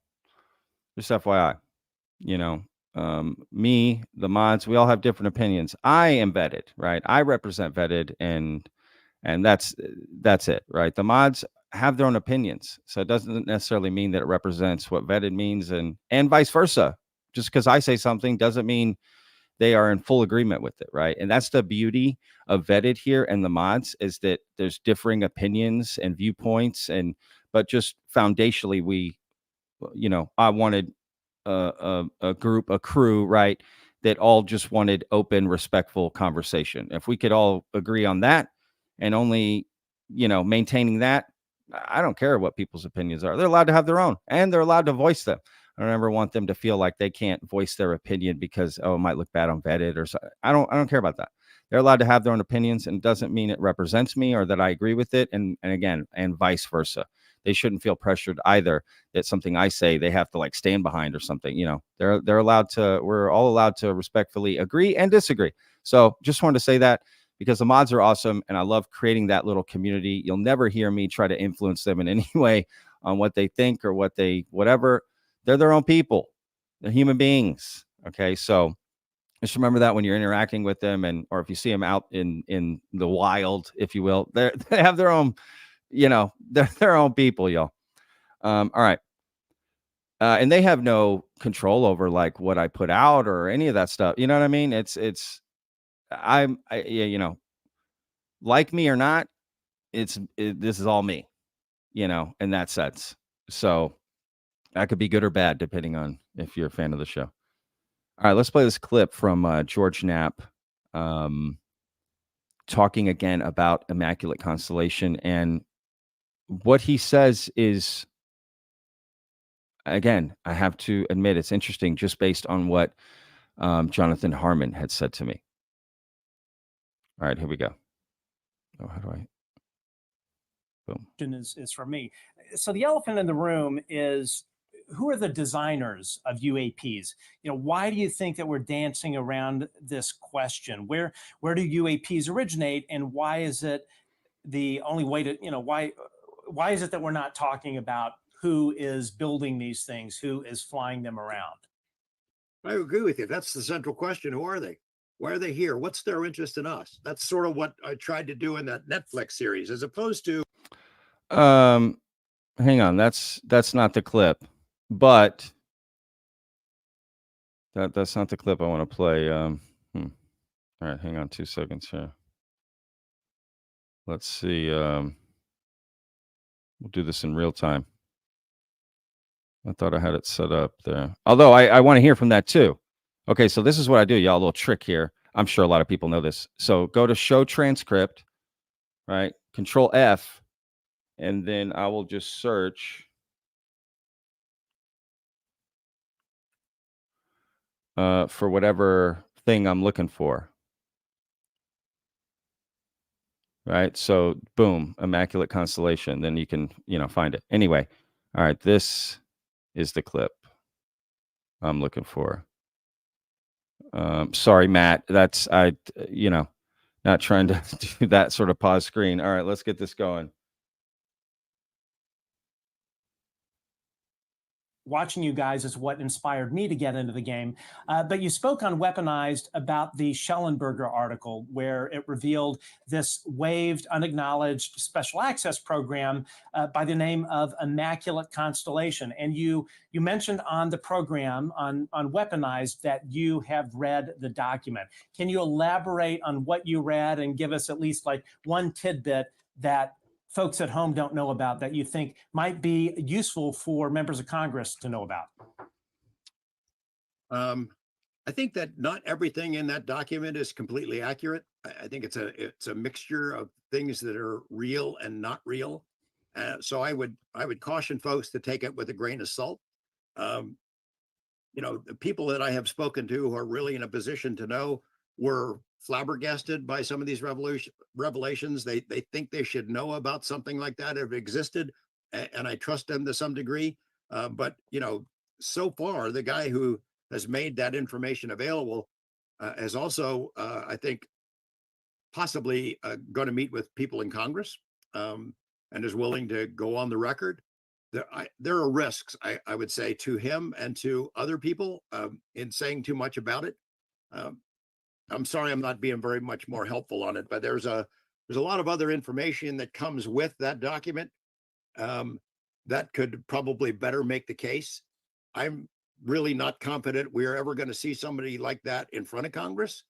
Just FYI, you know, me, the mods, we all have different opinions. I am vetted, right? I represent vetted, and that's it, right? The mods have their own opinions, so it doesn't necessarily mean that it represents what vetted means, and vice versa. Just because I say something doesn't mean they are in full agreement with it, right? And that's the beauty of vetted here and the mods, is that there's differing opinions and viewpoints, but just foundationally, we, you know, I wanted a group, a crew, right, that all just wanted open, respectful conversation. If we could all agree on that and only, you know, maintaining that, I don't care what people's opinions are. They're allowed to have their own, and they're allowed to voice them. I don't ever want them to feel like they can't voice their opinion because, oh, it might look bad on vetted or so. I don't care about that. They're allowed to have their own opinions, and it doesn't mean it represents me or that I agree with it. And again, and vice versa. They shouldn't feel pressured either that something I say they have to like stand behind or something. You know, they're allowed to, we're all allowed to respectfully agree and disagree. So just wanted to say that, because the mods are awesome, and I love creating that little community. You'll never hear me try to influence them in any way on what they think or whatever. They're their own people. They're human beings. Okay. So just remember that when you're interacting with them, or if you see them out in the wild, if you will, they have their own, you know, they're their own people, y'all. All right. And they have no control over like what I put out or any of that stuff. You know what I mean? You know, like me or not, this is all me, you know, in that sense. So that could be good or bad, depending on if you're a fan of the show. All right, let's play this clip from George Knapp talking again about Immaculate Constellation. And what he says is, again, I have to admit, it's interesting just based on what Jonathan Harmon had said to me. All right, here we go. Oh, how do I? Boom. Is for me. So the elephant in the room is, who are the designers of UAPs? You know, why do you think that we're dancing around this question? Where do UAPs originate, and why is it the only way to, you know, why is it that we're not talking about who is building these things, who is flying them around? I agree with you. That's the central question. Who are they? Why are they here? What's their interest in us? That's sort of what I tried to do in that Netflix series, as opposed to. Hang on, that's not the clip, but That's not the clip I want to play. All right, hang on 2 seconds here. Let's see. We'll do this in real time. I thought I had it set up there. Although I want to hear from that too. Okay, so this is what I do, y'all. A little trick here. I'm sure a lot of people know this. So go to show transcript, right? Control F, and then I will just search for whatever thing I'm looking for. Right? So boom, Immaculate constellation. Then you can, find it. Anyway, all right, this is the clip I'm looking for. Sorry, Matt. That's not trying to do that sort of pause screen. All right, let's get this going. Watching you guys is what inspired me to get into the game. But you spoke on Weaponized about the Schellenberger article, where it revealed this waived, unacknowledged special access program by the name of Immaculate Constellation. And you mentioned on the program on Weaponized that you have read the document. Can you elaborate on what you read and give us at least like one tidbit that folks at home don't know about that you think might be useful for members of Congress to know about? I think that not everything in that document is completely accurate. I think it's a mixture of things that are real and not real. So I would caution folks to take it with a grain of salt. The people that I have spoken to who are really in a position to know were flabbergasted by some of these revelations. They think they should know about something like that if it existed, and I trust them to some degree. But so far, the guy who has made that information available has also, I think, possibly going to meet with people in Congress and is willing to go on the record. There are risks, I would say, to him and to other people in saying too much about it. I'm sorry I'm not being very much more helpful on it, but there's a lot of other information that comes with that document that could probably better make the case. I'm really not confident we're ever going to see somebody like that in front of Congress.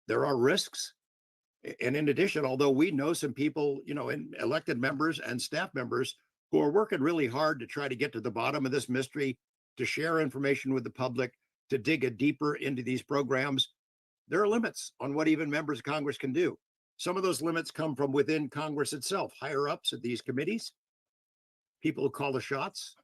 There are risks. And in addition, although we know some people, in elected members and staff members who are working really hard to try to get to the bottom of this mystery, to share information with the public, to dig deeper into these programs, there are limits on what even members of Congress can do. Some of those limits come from within Congress itself, higher ups at these committees, people who call the shots.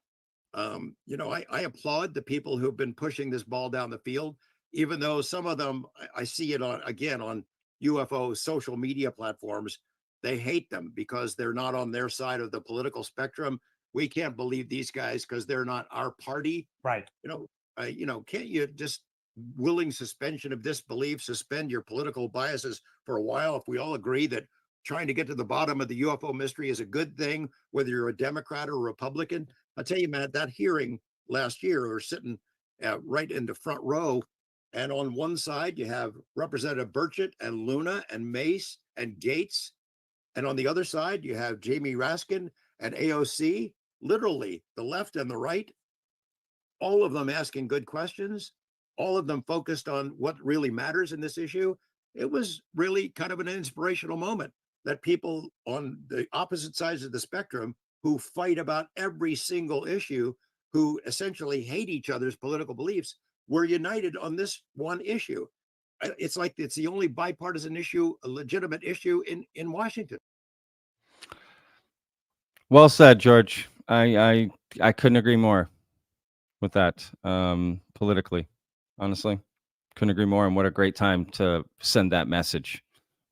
I applaud the people who have been pushing this ball down the field, even though some of them, I see it on UFO social media platforms. They hate them because they're not on their side of the political spectrum. We can't believe these guys because they're not our party. Right. Can't you just willing suspension of disbelief, suspend your political biases for a while if we all agree that trying to get to the bottom of the UFO mystery is a good thing, whether you're a Democrat or a Republican? I'll tell you, Matt, that hearing last year, we were sitting right in the front row, and on one side you have Representative Burchett and Luna and Mace and Gates, and on the other side you have Jamie Raskin and AOC, literally the left and the right, all of them asking good questions, all of them focused on what really matters in this issue. It was really kind of an inspirational moment that people on the opposite sides of the spectrum who fight about every single issue, who essentially hate each other's political beliefs, were united on this one issue. It's like it's the only bipartisan issue, a legitimate issue in Washington. Well said, George. I couldn't agree more with that. Politically, honestly, couldn't agree more. And what a great time to send that message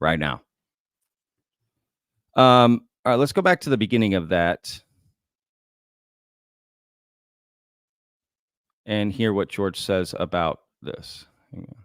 right now. All right, let's go back to the beginning of that and hear what George says about this. Hang on.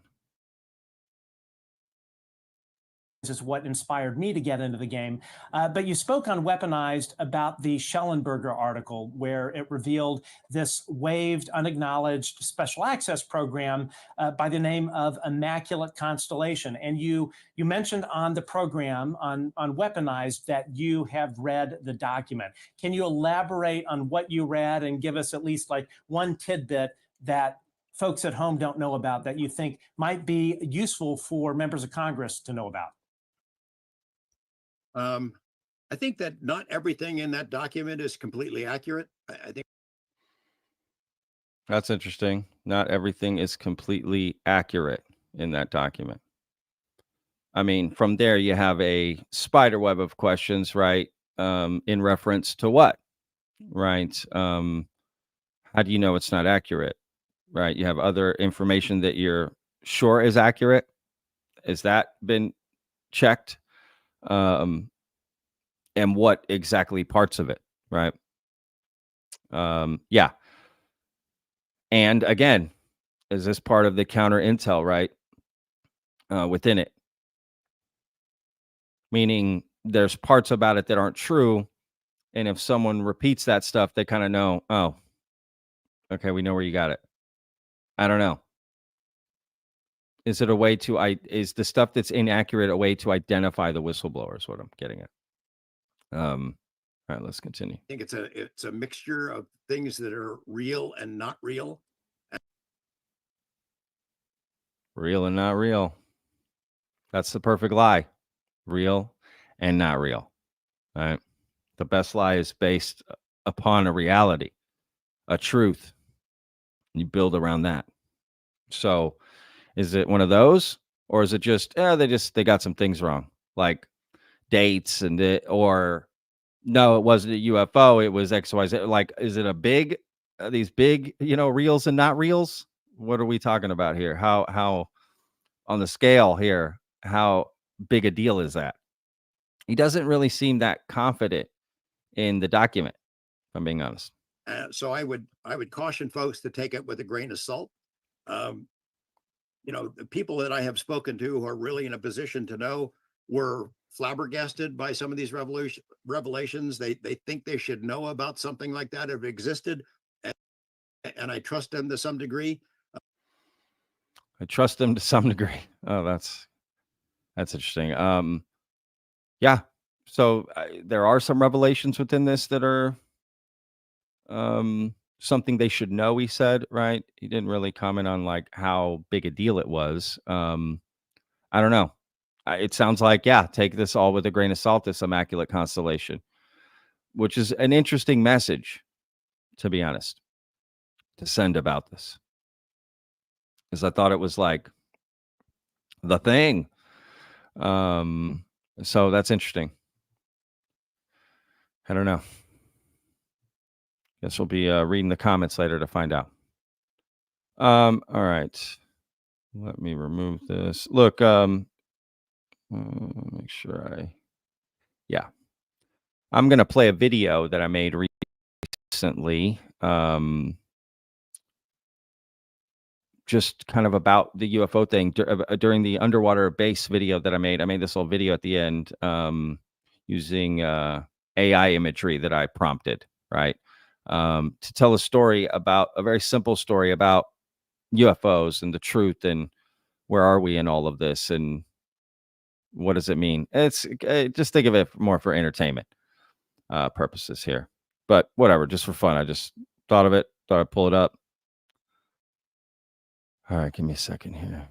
Is what inspired me to get into the game. But you spoke on Weaponized about the Schellenberger article, where it revealed this waived, unacknowledged special access program by the name of Immaculate Constellation. And you mentioned on the program on Weaponized that you have read the document. Can you elaborate on what you read and give us at least like one tidbit that folks at home don't know about that you think might be useful for members of Congress to know about? I think that not everything in that document is completely accurate. I think That's interesting. Not everything is completely accurate in that document. I mean, from there, you have a spider web of questions, right? In reference to what, right? How do you know it's not accurate, right? You have other information that you're sure is accurate. Has that been checked? And what exactly parts of it, right? Yeah. And again, is this part of the counter intel, right? Within it, meaning there's parts about it that aren't true. And if someone repeats that stuff, they kind of know, oh, okay, we know where you got it. I don't know. Is it a way to, is the stuff that's inaccurate a way to identify the whistleblower is what I'm getting at. All right, let's continue. I think it's a mixture of things that are real and not real. Real and not real. That's the perfect lie. Real and not real. All right. The best lie is based upon a reality, a truth. You build around that. So is it one of those, or is it just, they got some things wrong, like dates or no, it wasn't a UFO. It was XYZ. Like, is it a big, these big, reals and not reals? What are we talking about here? How on the scale here, how big a deal is that? He doesn't really seem that confident in the document, if I'm being honest. So I would caution folks to take it with a grain of salt. The people that I have spoken to who are really in a position to know were flabbergasted by some of these revelations. They think they should know about something like that if it existed, and I trust them to some degree. I trust them to some degree. Oh, that's interesting. Yeah. So there are some revelations within this that are something they should know, he said, right? He didn't really comment on like how big a deal it was. I don't know. It sounds like, yeah, take this all with a grain of salt, this Immaculate constellation, which is an interesting message, to be honest, to send about this. Because I thought it was like the thing. So that's interesting. I don't know. Guess we'll be reading the comments later to find out. All right. Let me remove this. Look, make sure yeah. I'm going to play a video that I made recently. Just kind of about the UFO thing during the underwater base video that I made. I made this little video at the end using AI imagery that I prompted, right? To tell a story about a very simple story about UFOs and the truth and where are we in all of this and what does it mean? It's just think of it more for entertainment purposes here, but whatever, just for fun. I just thought of it, thought I'd pull it up. All right, give me a second here.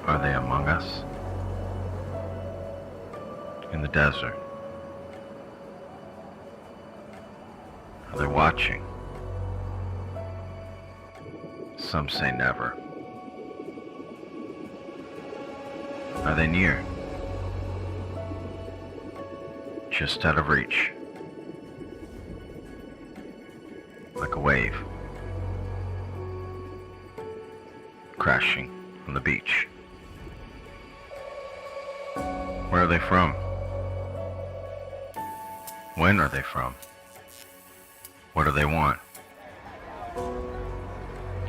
Are they among us? In the desert? Are they watching? Some say never. Are they near? Just out of reach. Like a wave. Crashing on the beach. Where are they from? When are they from? What do they want?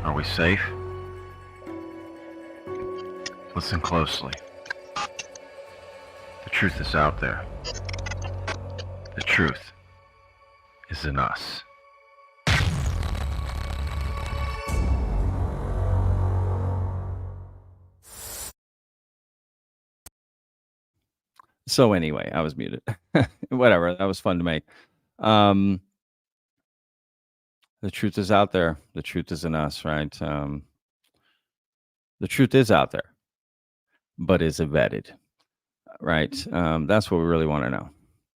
Are we safe? Listen closely. The truth is out there. The truth is in us. So anyway, I was muted. Whatever. That was fun to make. The truth is out there. The truth is in us, right? The truth is out there, but is it vetted, right? That's what we really want to know.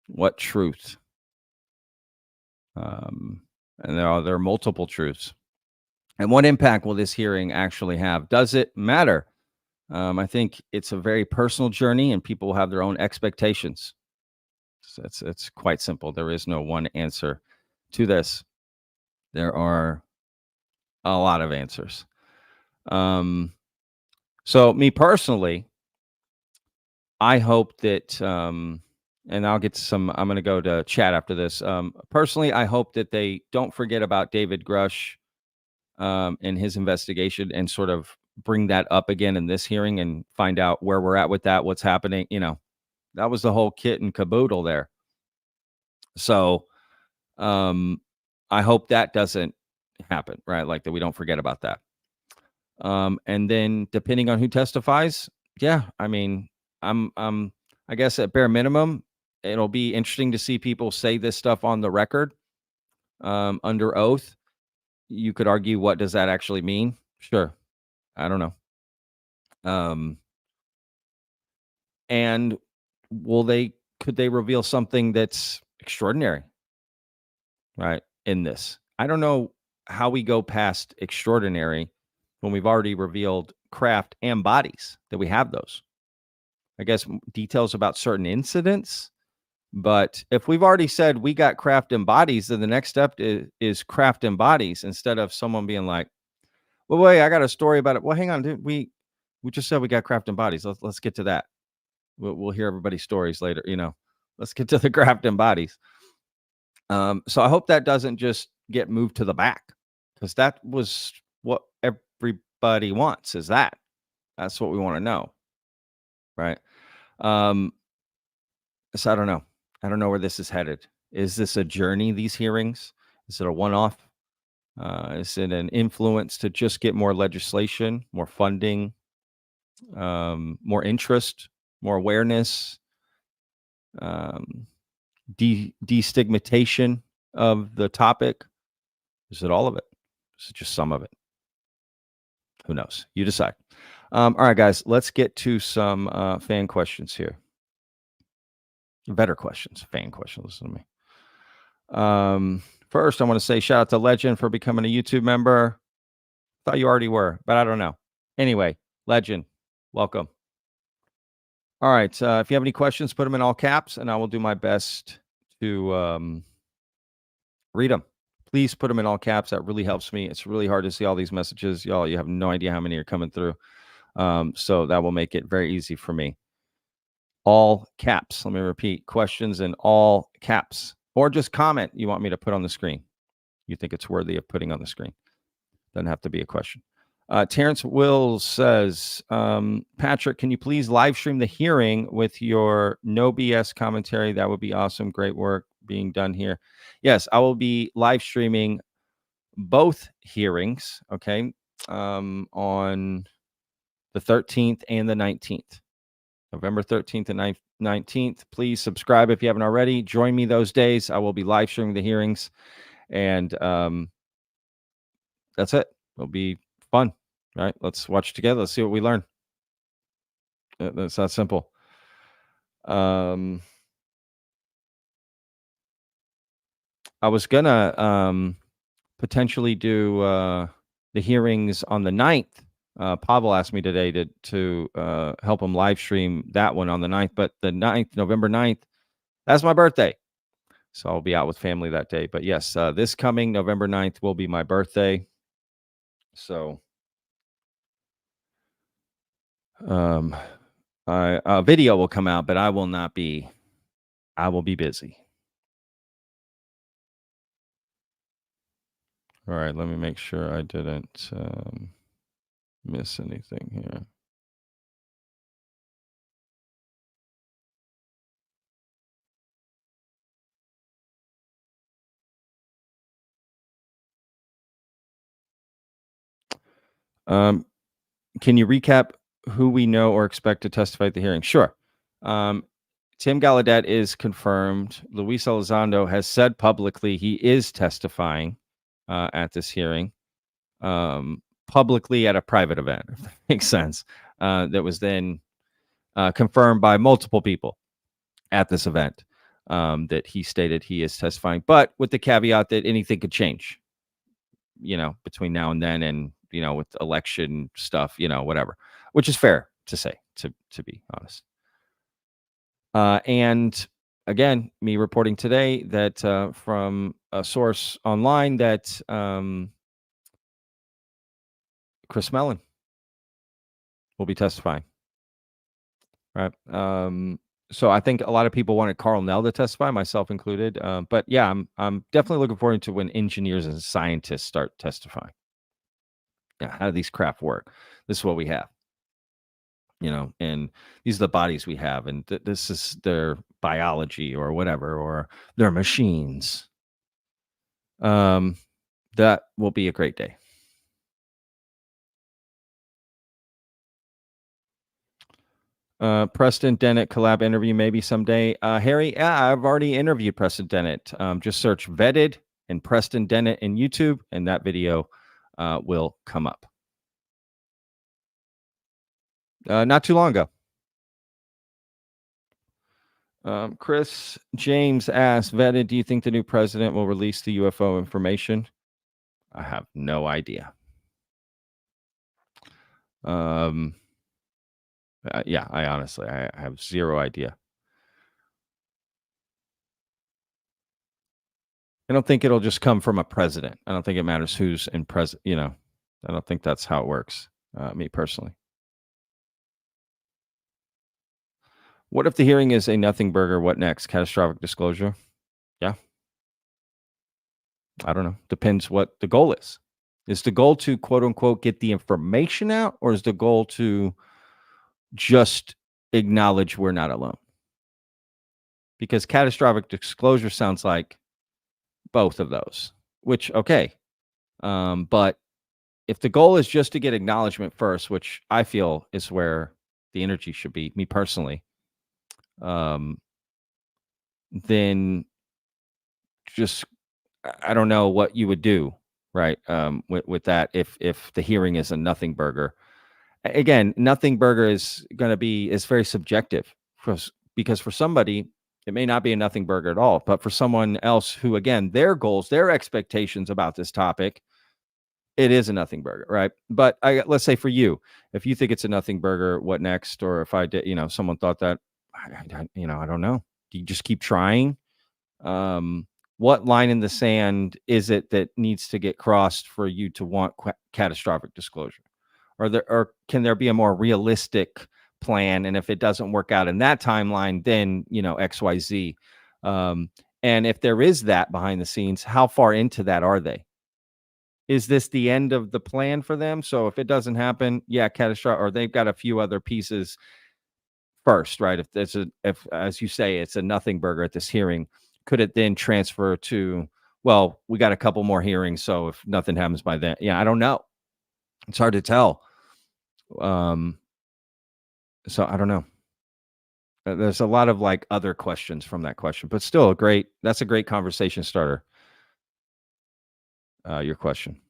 What truth? And there are multiple truths. And what impact will this hearing actually have? Does it matter? I think it's a very personal journey, and people will have their own expectations. So it's quite simple. There is no one answer to this. There are a lot of answers. So me personally, I hope that, and I'll get to some, I'm going to go to chat after this. Personally, I hope that they don't forget about David Grush and his investigation, and sort of bring that up again in this hearing and find out where we're at with that, what's happening. You know, that was the whole kit and caboodle there. So I hope that doesn't happen, right? Like that we don't forget about that. And then depending on who testifies, yeah, I mean, I guess at bare minimum, it'll be interesting to see people say this stuff on the record, under oath. You could argue, what does that actually mean? Sure. I don't know. And could they reveal something that's extraordinary, right, in this? I don't know how we go past extraordinary when we've already revealed craft and bodies, that we have those. I guess details about certain incidents. But if we've already said we got craft and bodies, then the next step is craft and bodies, instead of someone being like, well, wait, I got a story about it. Well, hang on, dude. We just said we got craft and bodies. Let's get to that. We'll hear everybody's stories later. You know, let's get to the craft and bodies. So I hope that doesn't just get moved to the back, because that was what everybody wants. That's what we want to know, right? So I don't know. I don't know where this is headed. Is this a journey, these hearings? Is it a one-off? Is it an influence to just get more legislation, more funding, more interest, more awareness, destigmatization of the topic? Is it all of it? Is it just some of it? Who knows? You decide. All right, guys, let's get to some fan questions here. Better questions, fan questions. Listen to me. First, I want to say shout out to Legend for becoming a YouTube member. Thought you already were, but I don't know. Anyway, Legend, welcome. All right. If you have any questions, put them in all caps, and I will do my best to read them. Please put them in all caps. That really helps me. It's really hard to see all these messages. Y'all, you have no idea how many are coming through. So that will make it very easy for me. All caps. Let me repeat. Questions in all caps. Or just comment you want me to put on the screen. You think it's worthy of putting on the screen. Doesn't have to be a question. Terrence Wills says, Patrick, can you please live stream the hearing with your no BS commentary? That would be awesome. Great work being done here. Yes, I will be live streaming both hearings, okay, on the 13th and the 19th. November 13th and 19th. Please subscribe if you haven't already. Join me those days. I will be live streaming the hearings, and that's it. It'll be fun, right? Let's watch together. Let's see what we learn. That's that simple. I was gonna potentially do the hearings on the 9th. Pavel asked me today to help him live stream that one on the 9th, but the 9th, November 9th, that's my birthday. So I'll be out with family that day. But yes, this coming November 9th will be my birthday. So a video will come out, but I will not be, I will be busy. All right, let me make sure I didn't miss anything here. Can you recap who we know or expect to testify at the hearing? Sure. Tim Gallaudet is confirmed. Luis Elizondo has said publicly he is testifying at this hearing, publicly at a private event, if that makes sense. That was then confirmed by multiple people at this event, that he stated he is testifying, but with the caveat that anything could change, between now and then, and with election stuff, whatever, which is fair to say, to be honest. And again, me reporting today that from a source online that Chris Mellon will be testifying. Right. So I think a lot of people wanted Carl Nell to testify, myself included. But yeah, I'm definitely looking forward to when engineers and scientists start testifying. Yeah, how do these craft work? This is what we have. And these are the bodies we have, and this is their biology or whatever, or their machines. That will be a great day. Preston Dennett collab interview maybe someday. Harry, yeah, I've already interviewed Preston Dennett. Just search Vetted and Preston Dennett in YouTube, and that video will come up. Not too long ago. Chris James asked, Vetted, do you think the new president will release the UFO information? I have no idea. Yeah, I honestly, I have zero idea. I don't think it'll just come from a president. I don't think it matters who's in president. I don't think that's how it works. Me personally. What if the hearing is a nothing burger? What next? Catastrophic disclosure? Yeah. I don't know. Depends what the goal is. Is the goal to, quote unquote, get the information out, or is the goal to just acknowledge we're not alone? Because catastrophic disclosure sounds like both of those, which, okay. But if the goal is just to get acknowledgement first, which I feel is where the energy should be, me personally, then just, I don't know what you would do, right? With that, if the hearing is a nothing burger. Again, nothing burger is very subjective, because for somebody it may not be a nothing burger at all, but for someone else who, again, their goals, their expectations about this topic, it is a nothing burger, right? But let's say for you, if you think it's a nothing burger, what next? Or if I did, someone thought that, I don't know. Do you just keep trying? What line in the sand is it that needs to get crossed for you to want catastrophic disclosure? Or can there be a more realistic plan? And if it doesn't work out in that timeline, then, X, Y, Z. And if there is that behind the scenes, how far into that are they? Is this the end of the plan for them? So if it doesn't happen, yeah, catastrophic, or they've got a few other pieces first, right? If as you say, it's a nothing burger at this hearing, could it then transfer to, well, we got a couple more hearings, so if nothing happens by then, yeah, I don't know. It's hard to tell. So I don't know. There's a lot of other questions from that question, but still that's a great conversation starter. Your question.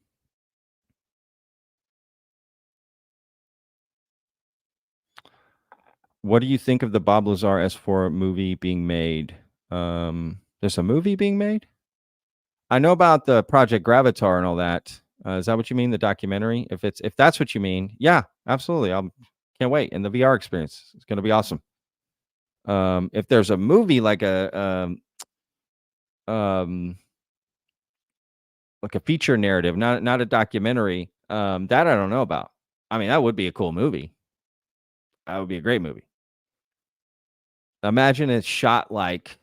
What do you think of the Bob Lazar S4 movie being made? There's a movie being made? I know about the Project Gravatar and all that. Is that what you mean, the documentary? If that's what you mean, yeah, absolutely. Can't wait. And the VR experience, it's going to be awesome. If there's a movie like a feature narrative, not a documentary, that I don't know about. I mean, that would be a cool movie. That would be a great movie. Imagine it's shot like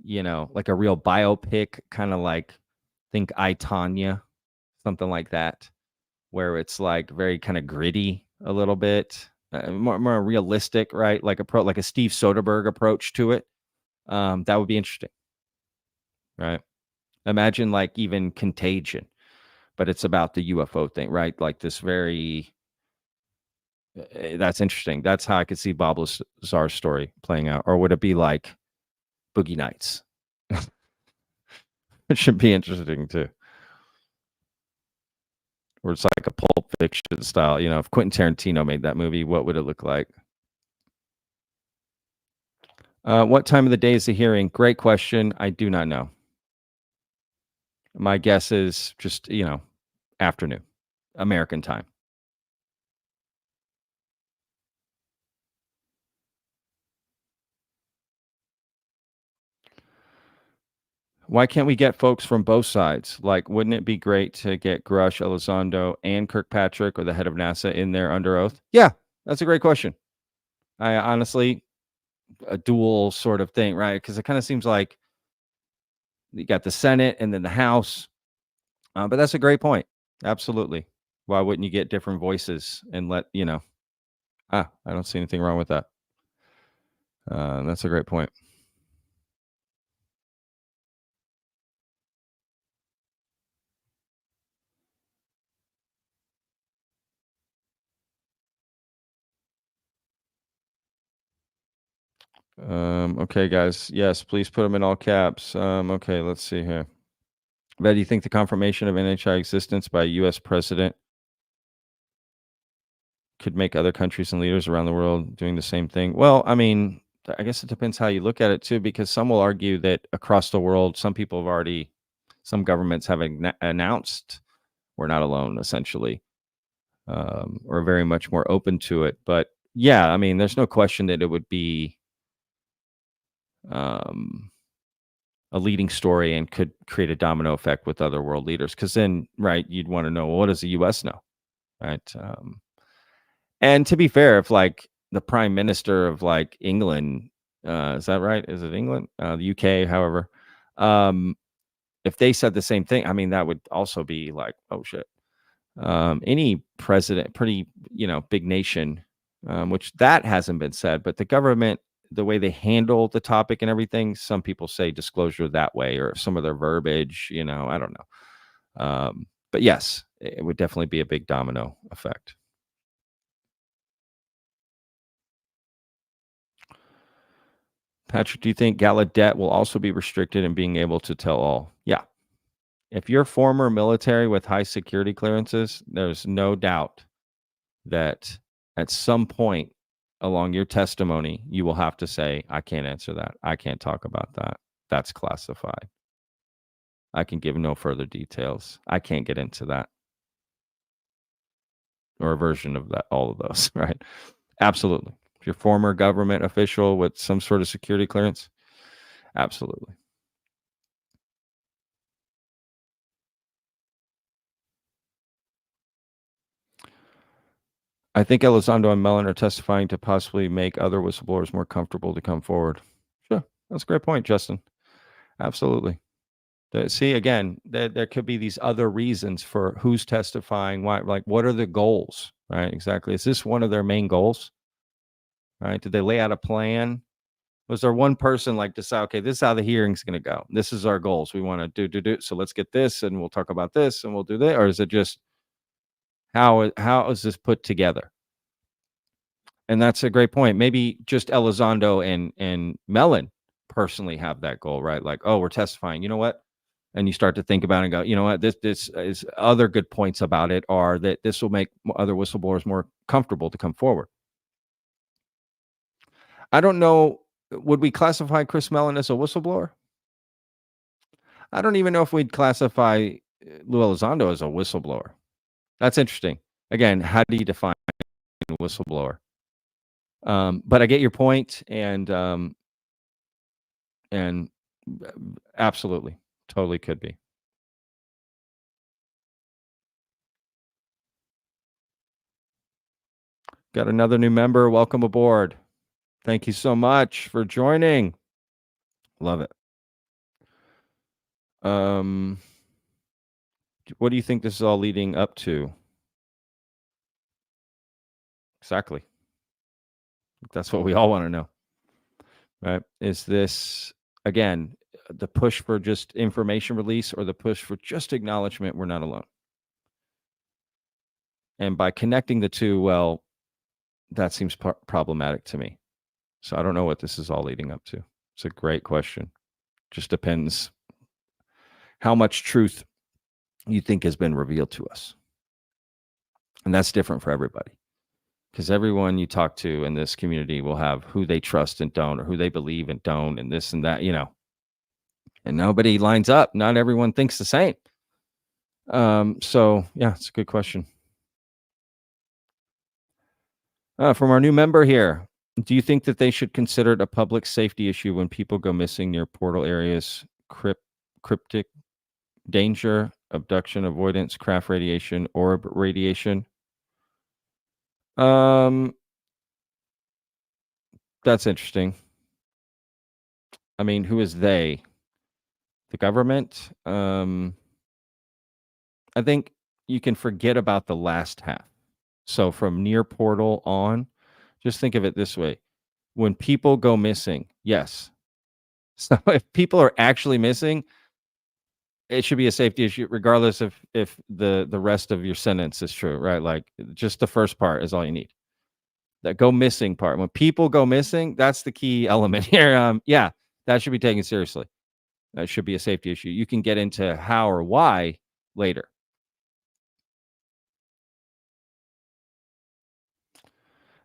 a real biopic, kind of think I, Tonya, something like that, where it's very kind of gritty a little bit, more realistic, right? Like a Steve Soderbergh approach to it. That would be interesting, right? Imagine even Contagion, but it's about the UFO thing, right? Like this very That's interesting. That's how I could see Bob Lazar's story playing out. Or would it be like Boogie Nights? It should be interesting too. Or it's like a Pulp Fiction style. You know, if Quentin Tarantino made that movie, what would it look like? What time of the day is the hearing? Great question. I do not know. My guess is just, afternoon, American time. Why can't we get folks from both sides? Like, wouldn't it be great to get Grush, Elizondo, and Kirkpatrick, or the head of NASA, in there under oath? Yeah, that's a great question. I honestly, a dual sort of thing, right? Because it kind of seems like you got the Senate and then the House. But that's a great point. Absolutely. Why wouldn't you get different voices and let, I don't see anything wrong with that. That's a great point. Okay, guys. Yes, please put them in all caps. Okay, let's see here. But do you think the confirmation of NHI existence by a U.S. president could make other countries and leaders around the world doing the same thing? Well, I mean, I guess it depends how you look at it too, because some will argue that across the world, some governments have announced we're not alone, essentially, or very much more open to it. But yeah, I mean, there's no question that it would be a leading story and could create a domino effect with other world leaders. Because then, right, you'd want to know, well, what does the U.S. know, right? And to be fair, if like the prime minister of like England, is that right? Is it England? The UK, however, if they said the same thing, I mean, that would also be like, oh shit. Any president, pretty, big nation, which that hasn't been said, but the government, the way they handle the topic and everything, some people say disclosure that way, or some of their verbiage, I don't know. But yes, it would definitely be a big domino effect. Patrick, do you think Gallaudet will also be restricted in being able to tell all? Yeah. If you're former military with high security clearances, there's no doubt that at some point along your testimony, you will have to say, I can't answer that. I can't talk about that. That's classified. I can give no further details. I can't get into that. Or a version of that, all of those, right? Absolutely. If you're a former government official with some sort of security clearance, absolutely. I think Elizondo and Mellon are testifying to possibly make other whistleblowers more comfortable to come forward. Sure. That's a great point, Justin. Absolutely. See, again, there could be these other reasons for who's testifying, why, like, what are the goals, right? Exactly. Is this one of their main goals? Right? Did they lay out a plan? Was there one person like decide, okay, this is how the hearing's going to go. This is our goals. We want to do. So let's get this and we'll talk about this and we'll do that. Or is it just how is this put together? And that's a great point. Maybe just Elizondo and Mellon personally have that goal, right? Like, oh, we're testifying. You know what? And you start to think about it and go, you know what? This is other good points about it are that this will make other whistleblowers more comfortable to come forward. I don't know. Would we classify Chris Mellon as a whistleblower? I don't even know if we'd classify Lou Elizondo as a whistleblower. That's interesting. Again, how do you define a whistleblower? But I get your point, and absolutely, totally could be. Got another new member. Welcome aboard. Thank you so much for joining. Love it. What do you think this is all leading up to? Exactly. That's what we all want to know, right? Is this, again, the push for just information release or the push for just acknowledgement we're not alone? And by connecting the two, well, that seems problematic to me. So I don't know what this is all leading up to. It's a great question. Just depends how much truth you think has been revealed to us. And that's different for everybody. Because everyone you talk to in this community will have who they trust and don't, or who they believe and don't, and this and that, and nobody lines up. Not everyone thinks the same. So yeah, it's a good question. From our new member here, do you think that they should consider it a public safety issue when people go missing near portal areas, cryptic danger, abduction, avoidance, craft radiation, orb radiation? That's interesting. I mean, who is they? The government? I think you can forget about the last half. So from near portal on, just think of it this way. When people go missing, yes. So if people are actually missing, it should be a safety issue, regardless if the rest of your sentence is true, right? Like just the first part is all you need. That go missing part. When people go missing, that's the key element here. Yeah, that should be taken seriously. That should be a safety issue. You can get into how or why later.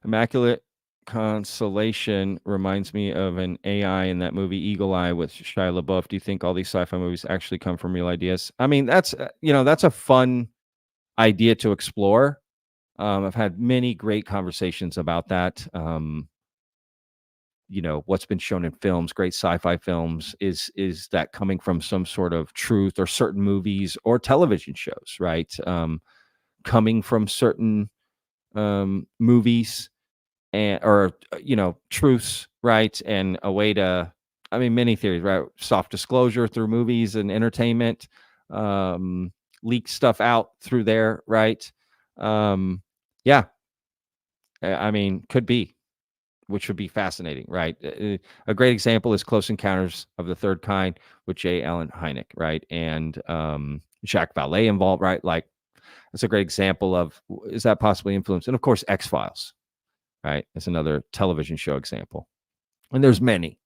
Immaculate Constellation reminds me of an AI in that movie Eagle Eye with Shia LaBeouf. Do you think all these sci-fi movies actually come from real ideas? I mean, that's that's a fun idea to explore. I've had many great conversations about that. What's been shown in films, great sci-fi films, is that coming from some sort of truth, or certain movies or television shows, right? Coming from certain movies or truths, right? And a way to, many theories, right? Soft disclosure through movies and entertainment, leak stuff out through there, right? Yeah. Could be, which would be fascinating, right? A great example is Close Encounters of the Third Kind with J. Allen Hynek, right? And Jacques Vallée involved, right? Like, that's a great example of, is that possibly influenced? And of course, X-Files, right? It's another television show example. And there's many.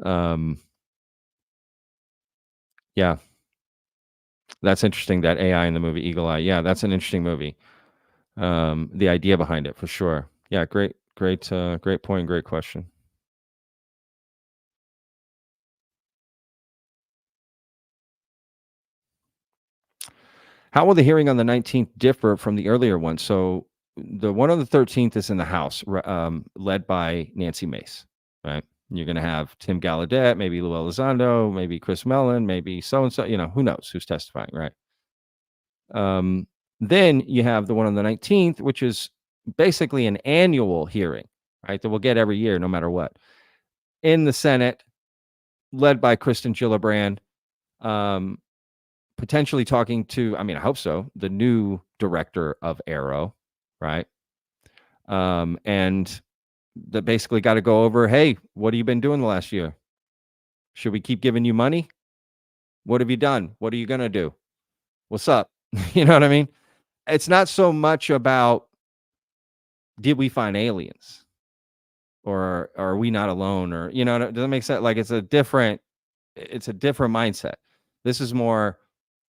Yeah. That's interesting, that AI in the movie Eagle Eye. Yeah, that's an interesting movie. The idea behind it, for sure. Yeah, great point, great question. How will the hearing on the 19th differ from the earlier one? So the one on the 13th is in the House, led by Nancy Mace, right? You're going to have Tim Gallaudet, maybe Lou Elizondo, maybe Chris Mellon, maybe so-and-so, who knows who's testifying, right? Then you have the one on the 19th, which is basically an annual hearing, right? That we'll get every year, no matter what. In the Senate, led by Kristen Gillibrand, potentially talking to, I hope so, the new director of Arrow, right? And that basically got to go over, hey, what have you been doing the last year? Should we keep giving you money? What have you done? What are you going to do? What's up? You know what I mean? It's not so much about, did we find aliens? Or are we not alone? Or, does that make sense? Like, it's a different mindset. This is more,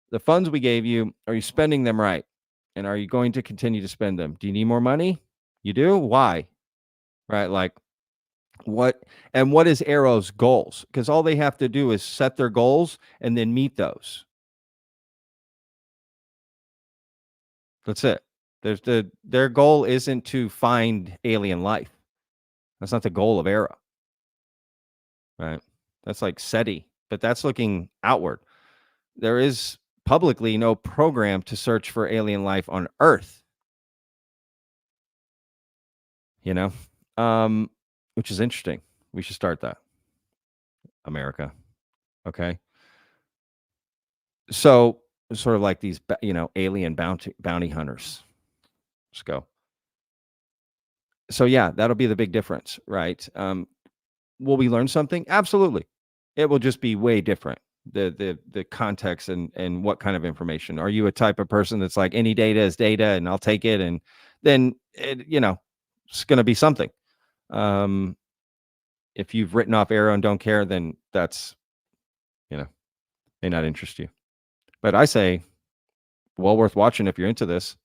the funds we gave you, are you spending them right? And are you going to continue to spend them? Do you need more money? You do? Why? Right? Like, what is Arrow's goals? Because all they have to do is set their goals and then meet those. That's it. Their goal isn't to find alien life. That's not the goal of Arrow. Right? That's like SETI, but that's looking outward. There is publicly no program to search for alien life on Earth. Which is interesting. We should start that. America. Okay. So sort of like these, alien bounty hunters. Let's go. So yeah, that'll be the big difference, right? Will we learn something? Absolutely. It will just be way different. The context and what kind of information. Are you a type of person that's like, any data is data and I'll take it, and then it's going to be something. If you've written off Arrow and don't care, then that's, may not interest you. But I say, well worth watching if you're into this.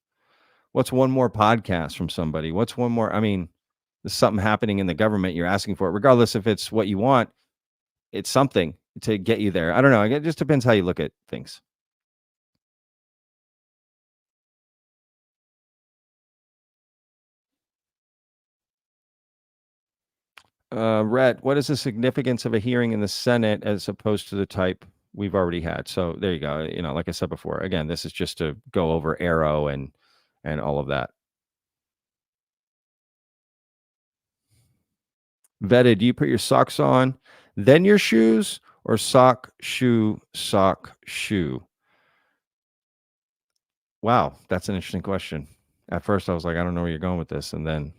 What's one more podcast from somebody? What's one more? I mean, there's something happening in the government. You're asking for it, regardless if it's what you want. It's something to get you there. I don't know. It just depends how you look at things. Rhett, what is the significance of a hearing in the Senate as opposed to the type we've already had? So there you go. Like I said before, again, this is just to go over Arrow and all of that. Vetted, do you put your socks on, then your shoes, or sock, shoe, sock, shoe? Wow, that's an interesting question. At first, I was like, I don't know where you're going with this, and then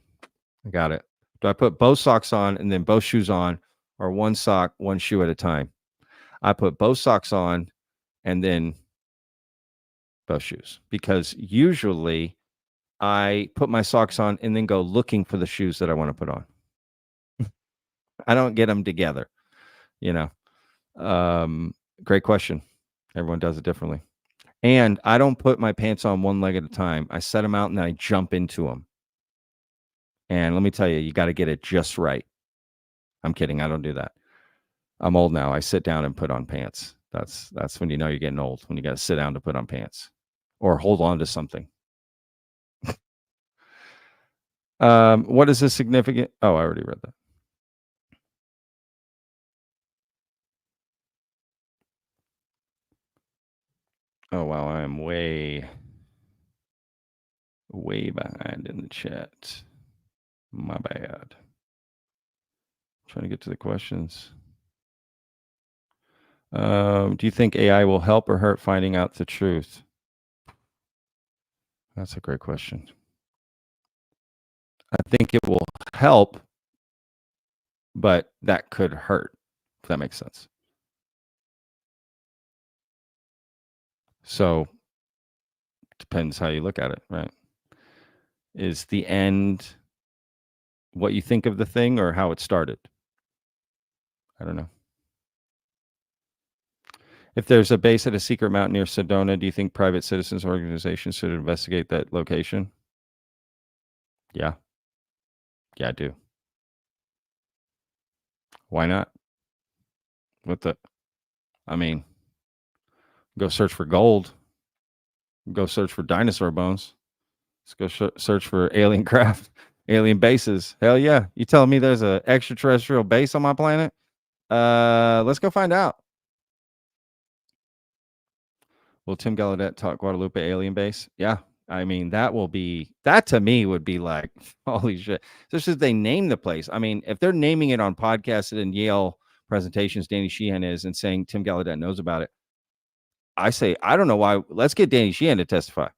I got it. Do I put both socks on and then both shoes on, or one sock, one shoe at a time? I put both socks on and then both shoes, because usually I put my socks on and then go looking for the shoes that I want to put on. I don't get them together, Great question. Everyone does it differently. And I don't put my pants on one leg at a time. I set them out and then I jump into them. And let me tell you, you got to get it just right. I'm kidding. I don't do that. I'm old now. I sit down and put on pants. That's when you know you're getting old, when you got to sit down to put on pants or hold on to something. What is the significant? Oh, I already read that. Oh, wow. I am way behind in the chat. My bad. Trying to get to the questions. Do you think AI will help or hurt finding out the truth? That's a great question. I think it will help, but that could hurt, if that makes sense. So, depends how you look at it, right? Is the end what you think of the thing or how it started? I don't know. If there's a base at a secret mountain near Sedona, do you think private citizens organizations should investigate that location? Yeah. Yeah, I do. Why not? Go search for gold. Go search for dinosaur bones. Let's go search for alien craft, alien bases. Hell yeah. You telling me there's an extraterrestrial base on my planet? Let's go find out. Will Tim Gallaudet talk Guadalupe alien base? Yeah. I mean, that to me would be like, holy shit. Just as they name the place. I mean, if they're naming it on podcasts and Yale presentations, Danny Sheehan is, and saying Tim Gallaudet knows about it, I say, I don't know why. Let's get Danny Sheehan to testify.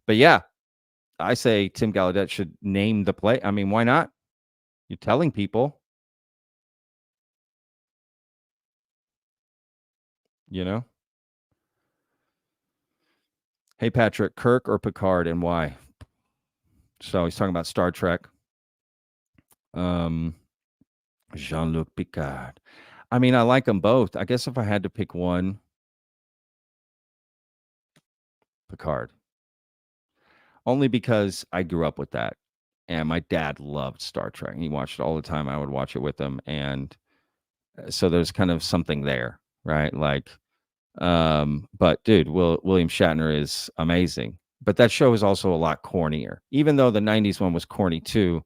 But yeah, I say Tim Gallaudet should name the place. I mean, why not? You're telling people. Hey, Patrick, Kirk or Picard and why? So he's talking about Star Trek. Jean-Luc Picard. I mean, I like them both. I guess if I had to pick one, Picard. Only because I grew up with that. And my dad loved Star Trek. He watched it all the time. I would watch it with him. And so there's kind of something there, right? Like, but dude, William Shatner is amazing. But that show is also a lot cornier. Even though the 90s one was corny too,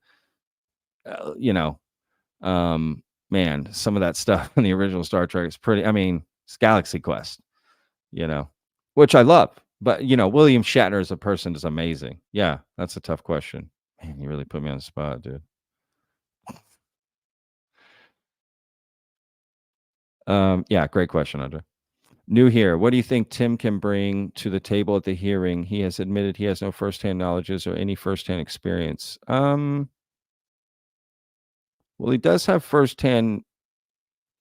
man, some of that stuff in the original Star Trek is pretty, it's Galaxy Quest, which I love. But, William Shatner as a person is amazing. Yeah, that's a tough question. Man, you really put me on the spot, dude. Yeah, great question, Andre. New here. What do you think Tim can bring to the table at the hearing? He has admitted he has no firsthand knowledges or any firsthand experience. Well, he does have firsthand.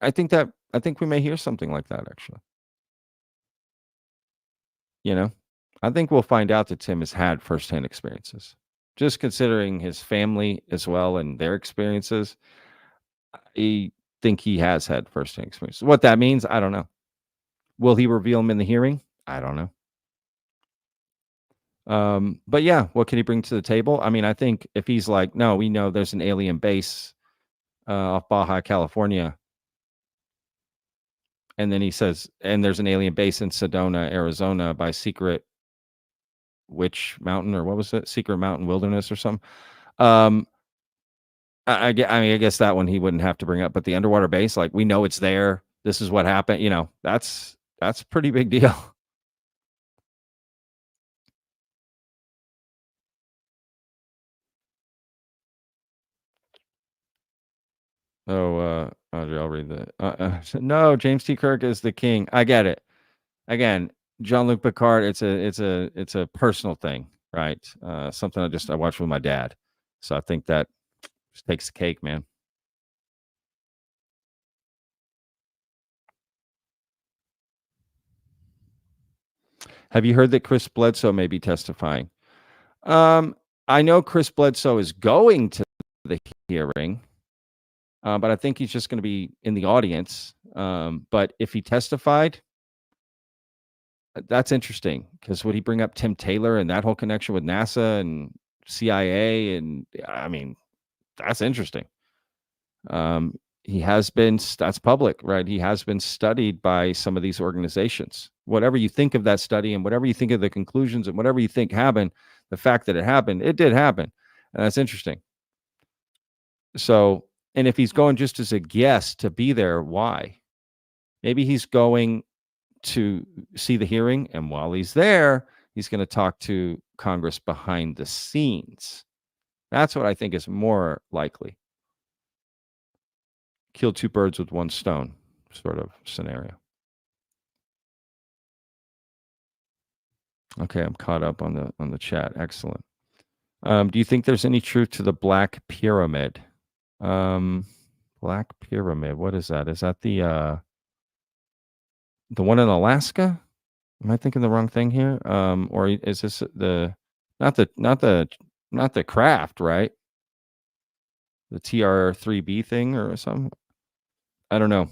I think we may hear something like that, actually. I think we'll find out that Tim has had firsthand experiences. just considering his family as well and their experiences, I think he has had firsthand experience. What that means, I don't know. Will he reveal them in the hearing? I don't know. But yeah, what can he bring to the table? I mean, I think if he's like, no, we know there's an alien base off Baja, California. And then he says, and there's an alien base in Sedona, Arizona by Secret Witch Mountain, or what was it? Secret Mountain Wilderness or something. I mean, I guess that one he wouldn't have to bring up, but the underwater base, like, we know it's there. This is what happened. You know, that's a pretty big deal. Oh, Andre, I'll read that. No, James T. Kirk is the king. I get it. Again, Jean-Luc Picard, it's a personal thing, right? Something I watched with my dad. So I think that just takes the cake, man. Have you heard that Chris Bledsoe may be testifying? I know Chris Bledsoe is going to the hearing, but I think he's just going to be in the audience. But if he testified, that's interesting, because would he bring up Tim Taylor and that whole connection with NASA and CIA? And I mean, that's interesting. He has been, that's public, right? He has been studied by some of these organizations. Whatever you think of that study and whatever you think of the conclusions and whatever you think happened, the fact that it did happen. And that's interesting. So, and if he's going just as a guest to be there, why? Maybe he's going to see the hearing, and while he's there, he's going to talk to Congress behind the scenes. That's what I think is more likely. Kill two birds with one stone sort of scenario. Okay, I'm caught up on the chat. Excellent. Do you think there's any truth to the Black Pyramid? Black Pyramid. What is that? Is that the one in Alaska? Am I thinking the wrong thing here? Or is this not the craft, right? The TR3B thing or something? I don't know.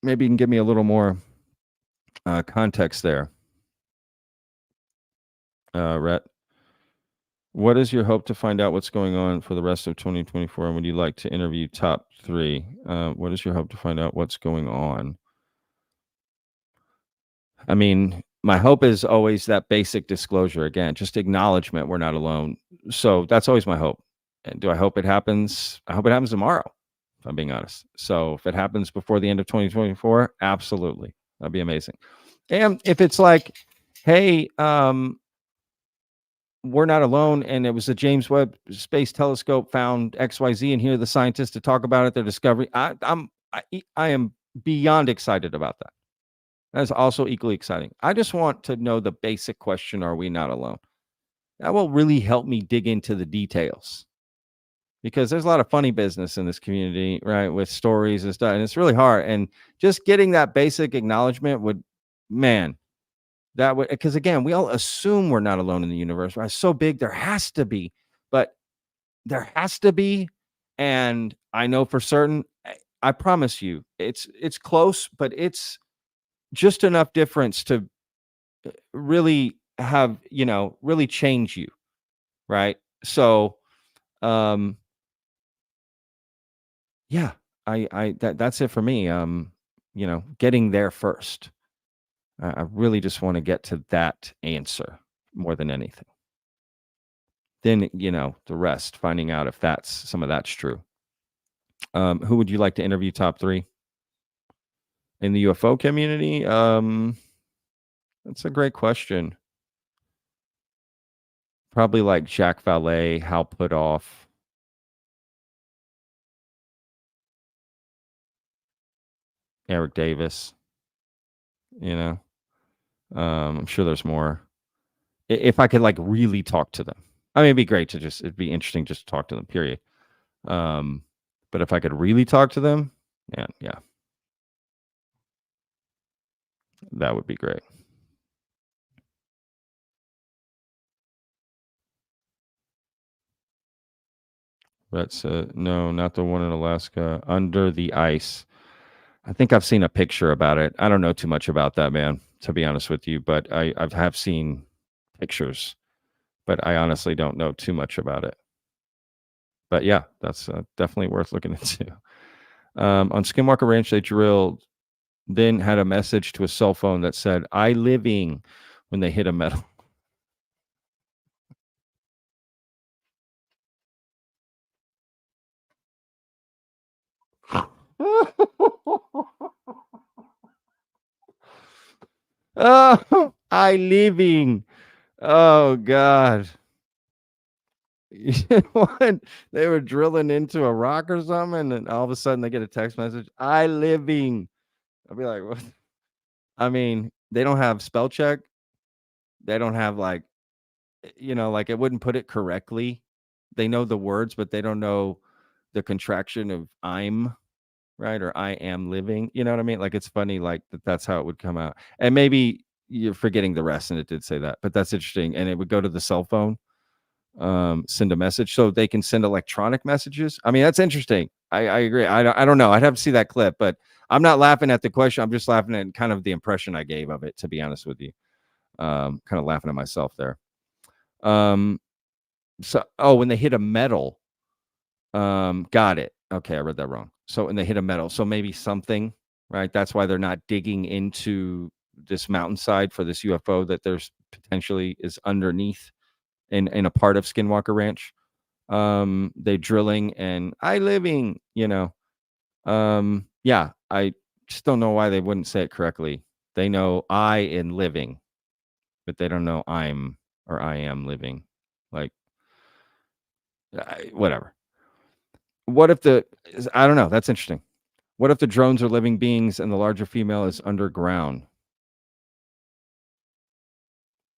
Maybe you can give me a little more context there. Rhett, what is your hope to find out what's going on for the rest of 2024? And would you like to interview top 3? What is your hope to find out what's going on? I mean, my hope is always that basic disclosure. Again, just acknowledgement we're not alone. So that's always my hope. And do I hope it happens? I hope it happens tomorrow, if I'm being honest. So if it happens before the end of 2024, absolutely. That'd be amazing. And if it's like, hey, we're not alone, and it was the James Webb Space Telescope found XYZ, and here are the scientists to talk about it, their discovery. I am beyond excited about that. That is also equally exciting. I just want to know the basic question, are we not alone? That will really help me dig into the details, because there's a lot of funny business in this community, right, with stories and stuff, and it's really hard. And just getting that basic acknowledgement would, man, that would, because again, we all assume we're not alone in the universe, right? It's so big, there has to be, but there has to be. And I know for certain, I promise you, it's close, but it's just enough difference to really have, really change you, right? So, yeah, that's it for me. Getting there first. I really just want to get to that answer more than anything. Then, the rest, finding out if some of that's true. Who would you like to interview top 3 in the UFO community? That's a great question. Probably like Jack Valet, Hal Puthoff. Eric Davis. I'm sure there's more. If I could really talk to them, I mean, it'd be great it'd be interesting just to talk to them, period. But if I could really talk to them, yeah, that would be great. . 'Cause, That's no, not the one in Alaska. Under the ice. I think I've seen a picture about it. I don't know too much about that, man, to be honest with you, but I have seen pictures, but I honestly don't know too much about it. But yeah, that's definitely worth looking into. On Skinwalker Ranch, they drilled, then had a message to a cell phone that said, "I living," when they hit a metal. Oh, I living. Oh God. You know what? They were drilling into a rock or something, and then all of a sudden they get a text message, "I living." I'll be like, what? I mean, they don't have spell check. They don't have like, like it wouldn't put it correctly. They know the words, but they don't know the contraction of I'm, right? Or I am living. You know what I mean? Like it's funny, like that's how it would come out. And maybe you're forgetting the rest, and it did say that, but that's interesting. And it would go to the cell phone, send a message, so they can send electronic messages. I mean, that's interesting. I agree. I don't know. I'd have to see that clip, but I'm not laughing at the question. I'm just laughing at kind of the impression I gave of it, to be honest with you. Kind of laughing at myself there. When they hit a metal, got it. Okay, I read that wrong. So when they hit a metal, so maybe something, right? That's why they're not digging into this mountainside for this UFO that there's potentially is underneath in a part of Skinwalker Ranch. They drilling and I living, yeah, I just don't know why they wouldn't say it correctly. They know I in living, but they don't know I'm or I am living. Like, whatever. What if I don't know. That's interesting. What if the drones are living beings and the larger female is underground?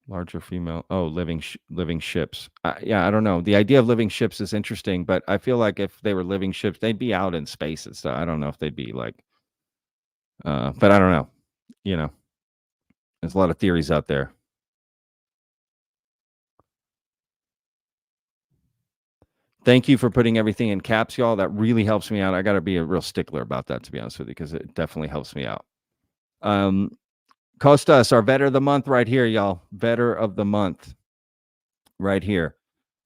Larger female. Oh, living ships. Yeah, I don't know. The idea of living ships is interesting, but I feel like if they were living ships, they'd be out in space and stuff. I don't know if they'd be like, but I don't know. There's a lot of theories out there. Thank you for putting everything in caps, y'all. That really helps me out. I got to be a real stickler about that, to be honest with you, because it definitely helps me out. Costas, our vetter of the month right here, y'all. Vetter of the month right here.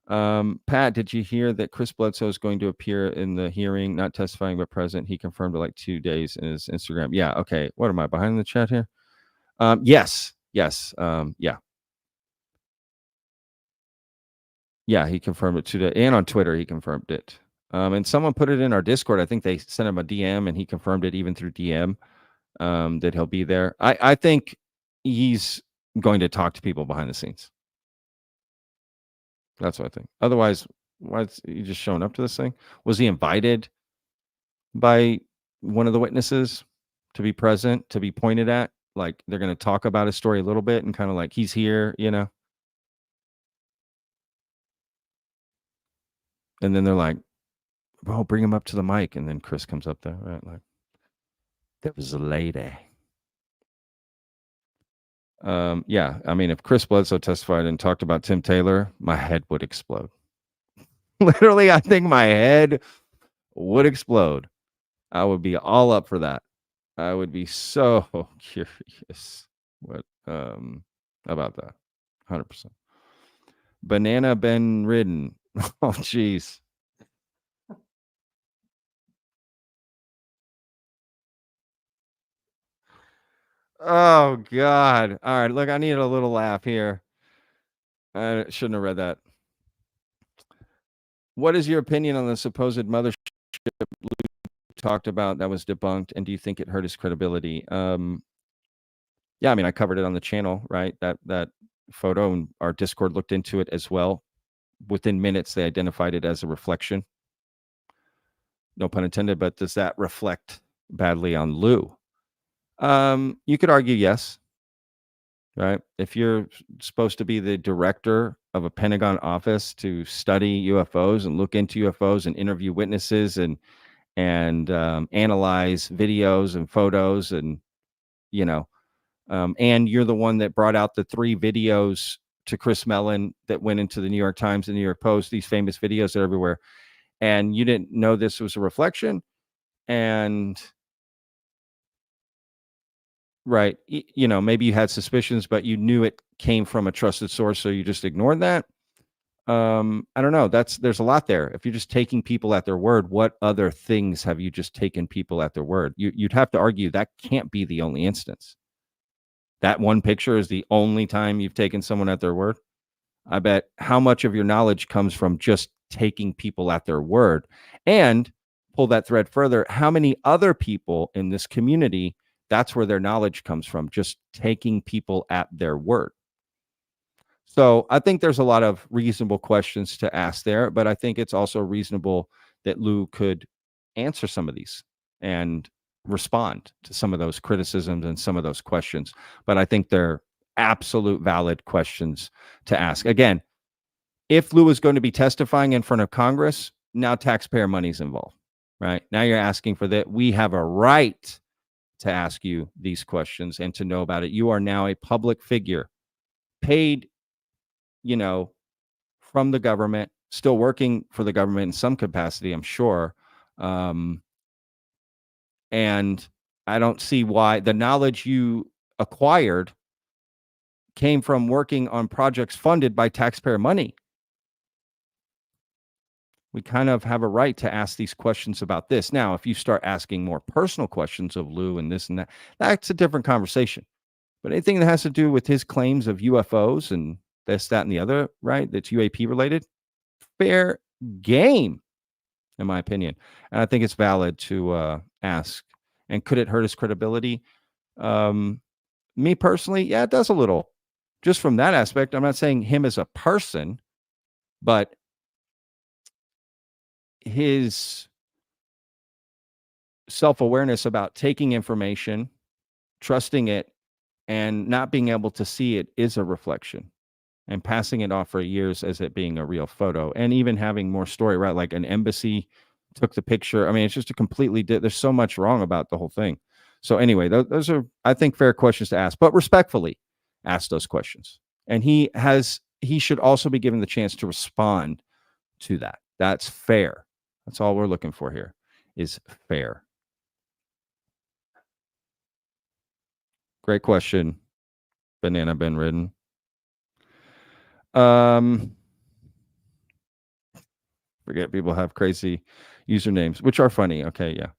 Pat, did you hear that Chris Bledsoe is going to appear in the hearing, not testifying but present? He confirmed it like 2 days in his Instagram. Yeah. Okay. What am I behind the chat here? Yes. Yeah. Yeah, he confirmed it today, and on Twitter he confirmed it. And someone put it in our Discord. I think they sent him a DM, and he confirmed it even through DM that he'll be there. I think he's going to talk to people behind the scenes. That's what I think. Otherwise, why is he just showing up to this thing? Was he invited by one of the witnesses to be present, to be pointed at? Like they're going to talk about his story a little bit and kind of like he's here, And then they're like, "Bro, bring him up to the mic." And then Chris comes up there, right? Like, there was a lady. Yeah, I mean, if Chris Bledsoe testified and talked about Tim Taylor, my head would explode. Literally, I think my head would explode. I would be all up for that. I would be so curious what about that. 100%. Banana Ben Ridden. Oh, jeez. Oh, God. All right, look, I need a little laugh here. I shouldn't have read that. What is your opinion on the supposed mothership Luke talked about that was debunked, and do you think it hurt his credibility? Yeah, I mean, I covered it on the channel, right? That photo, and our Discord looked into it as well. Within minutes, they identified it as a reflection. No pun intended, but does that reflect badly on Lou? You could argue yes, right? If you're supposed to be the director of a Pentagon office to study UFOs and look into UFOs and interview witnesses and analyze videos and photos, and and you're the one that brought out the 3 videos to Chris Mellon that went into the New York Times and the New York Post, these famous videos that are everywhere. and you didn't know this was a reflection, and right, you know, maybe you had suspicions, but you knew it came from a trusted source, so you just ignored that. I don't know. There's a lot there. If you're just taking people at their word, what other things have you just taken people at their word? You'd have to argue that can't be the only instance. That one picture is the only time you've taken someone at their word. I bet how much of your knowledge comes from just taking people at their word. And pull that thread further, how many other people in this community, that's where their knowledge comes from, just taking people at their word. So I think there's a lot of reasonable questions to ask there, but I think it's also reasonable that Lou could answer some of these and respond to some of those criticisms and some of those questions. But I think they're absolute valid questions to ask. Again, if Lou is going to be testifying in front of Congress, now taxpayer money is involved, right? Now you're asking for that. We have a right to ask you these questions and to know about it. You are now a public figure, paid, you know, from the government, still working for the government in some capacity, I'm sure. And I don't see why the knowledge you acquired came from working on projects funded by taxpayer money. We kind of have a right to ask these questions about this. Now, if you start asking more personal questions of Lou and this and that, that's a different conversation. But anything that has to do with his claims of UFOs and this, that, and the other, right, that's UAP related, fair game, in my opinion. And I think it's valid to ask. And could it hurt his credibility? Me personally, yeah, it does a little. Just from that aspect, I'm not saying him as a person, but his self-awareness about taking information, trusting it, and not being able to see it is a reflection, and passing it off for years as it being a real photo, and even having more story, right? Like an embassy took the picture. I mean, it's just a completely, there's so much wrong about the whole thing. So anyway, those are, I think, fair questions to ask, but respectfully ask those questions. And he should also be given the chance to respond to that. That's fair. That's all we're looking for here, is fair. Great question, Banana Ben Ridden. Forget people have crazy usernames, which are funny. Okay, yeah.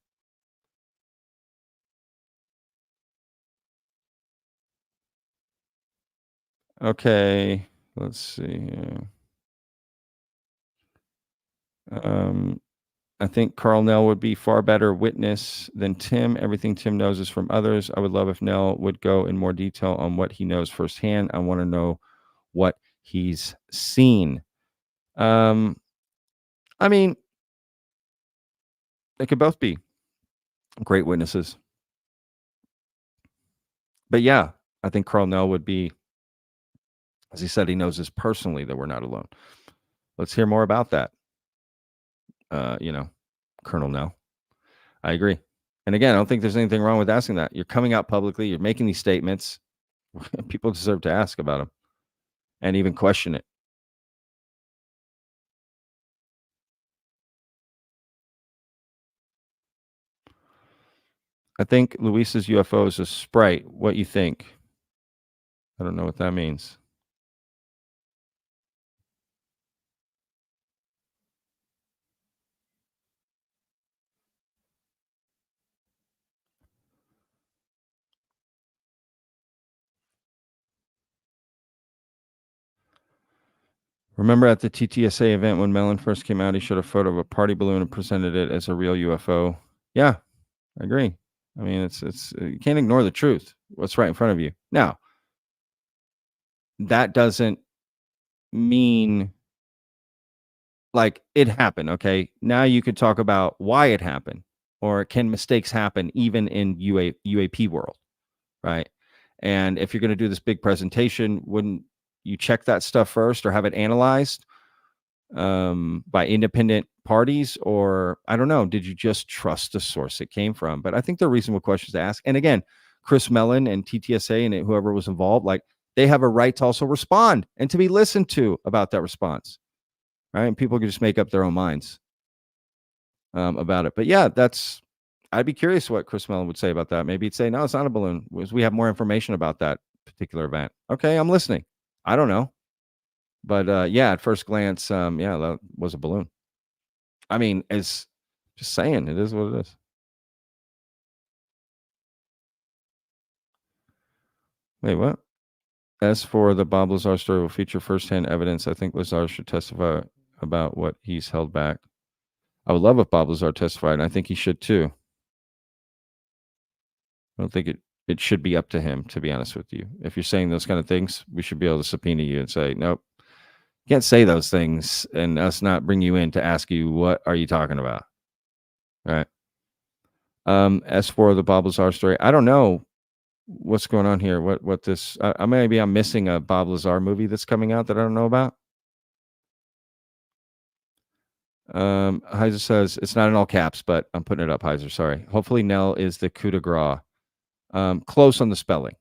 Okay, let's see here. I think Carl Nell would be far better witness than Tim. Everything Tim knows is from others. I would love if Nell would go in more detail on what he knows firsthand. I want to know what he's seen. I mean, they could both be great witnesses. But yeah, I think Carl Nell would be, as he said, he knows this personally, that we're not alone. Let's hear more about that. Colonel Nell. I agree. And again, I don't think there's anything wrong with asking that. You're coming out publicly, you're making these statements. People deserve to ask about them and even question it. I think Luis's UFO is a sprite. What you think? I don't know what that means. Remember at the TTSA event when Mellon first came out, he showed a photo of a party balloon and presented it as a real UFO. Yeah, I agree. I mean, it's you can't ignore the truth. What's right in front of you. Now, that doesn't mean like it happened. Okay. Now you could talk about why it happened, or can mistakes happen even in UAP world, right? And if you're going to do this big presentation, wouldn't you check that stuff first or have it analyzed by independent parties? Or I don't know, did you just trust the source it came from? But I think they're reasonable questions to ask. And again, Chris Mellon and TTSA and whoever was involved, like they have a right to also respond and to be listened to about that response, right? And people can just make up their own minds. about it. But yeah, I'd be curious what Chris Mellon would say about that. Maybe he'd say, no, it's not a balloon. We have more information about that particular event. Okay, I'm listening. I don't know. But yeah, at first glance, yeah, that was a balloon. I mean, it's just saying, it is what it is. Wait, what? As for the Bob Lazar story, will feature firsthand evidence. I think Lazar should testify about what he's held back. I would love if Bob Lazar testified, and I think he should too. I don't think it should be up to him, to be honest with you. If you're saying those kind of things, we should be able to subpoena you and say, nope, you can't say those things and us not bring you in to ask you, what are you talking about? All right. As for the Bob Lazar story, I don't know what's going on here. What this? Maybe I'm missing a Bob Lazar movie that's coming out that I don't know about. Heiser says it's not in all caps, but I'm putting it up. Heiser, sorry. Hopefully, Nell is the coup de grace. Close on the spelling.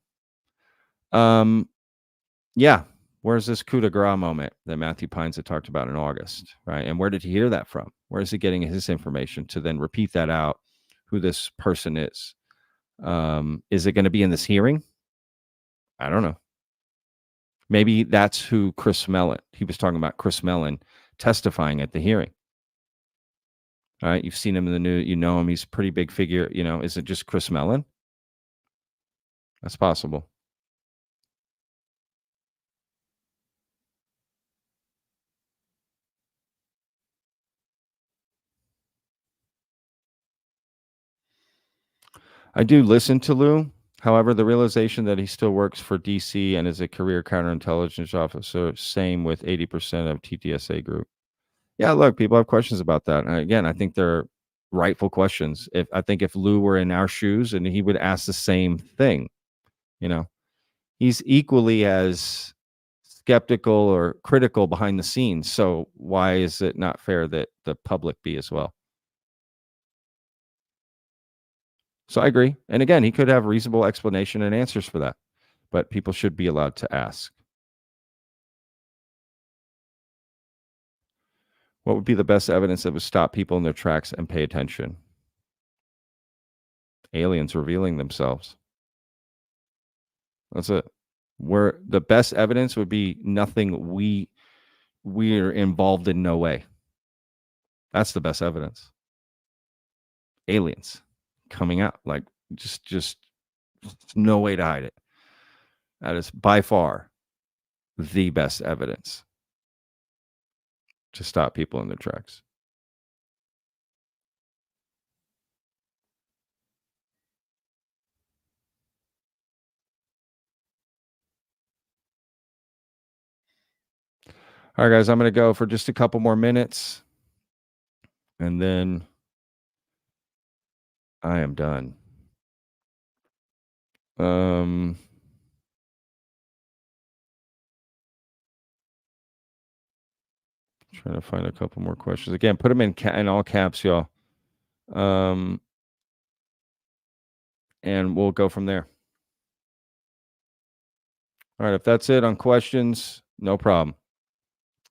Yeah. Where's this coup de grace moment that Matthew Pines had talked about in August, right? And where did he hear that from? Where is he getting his information to then repeat that out? Who this person is? Is it going to be in this hearing? I don't know. Maybe that's who Chris Mellon. He was talking about Chris Mellon testifying at the hearing. All right, you've seen him in the news. You know him. He's a pretty big figure. You know, is it just Chris Mellon? That's possible. I do listen to Lou. However, the realization that he still works for DC and is a career counterintelligence officer, same with 80% of TTSA group. Yeah, look, people have questions about that. And again, I think they're rightful questions. If Lou were in our shoes and he would ask the same thing, you know, he's equally as skeptical or critical behind the scenes. So why is it not fair that the public be as well? So I agree. And again, he could have reasonable explanation and answers for that, but people should be allowed to ask. What would be the best evidence that would stop people in their tracks and pay attention? Aliens revealing themselves. That's it. Where the best evidence would be nothing we're involved in, no way. That's the best evidence. Aliens coming out, like just no way to hide it. That is by far the best evidence to stop people in their tracks. All right, guys, I'm going to go for just a couple more minutes, and then I am done. Trying to find a couple more questions. Again, put them in all caps, y'all. And we'll go from there. All right, if that's it on questions, no problem.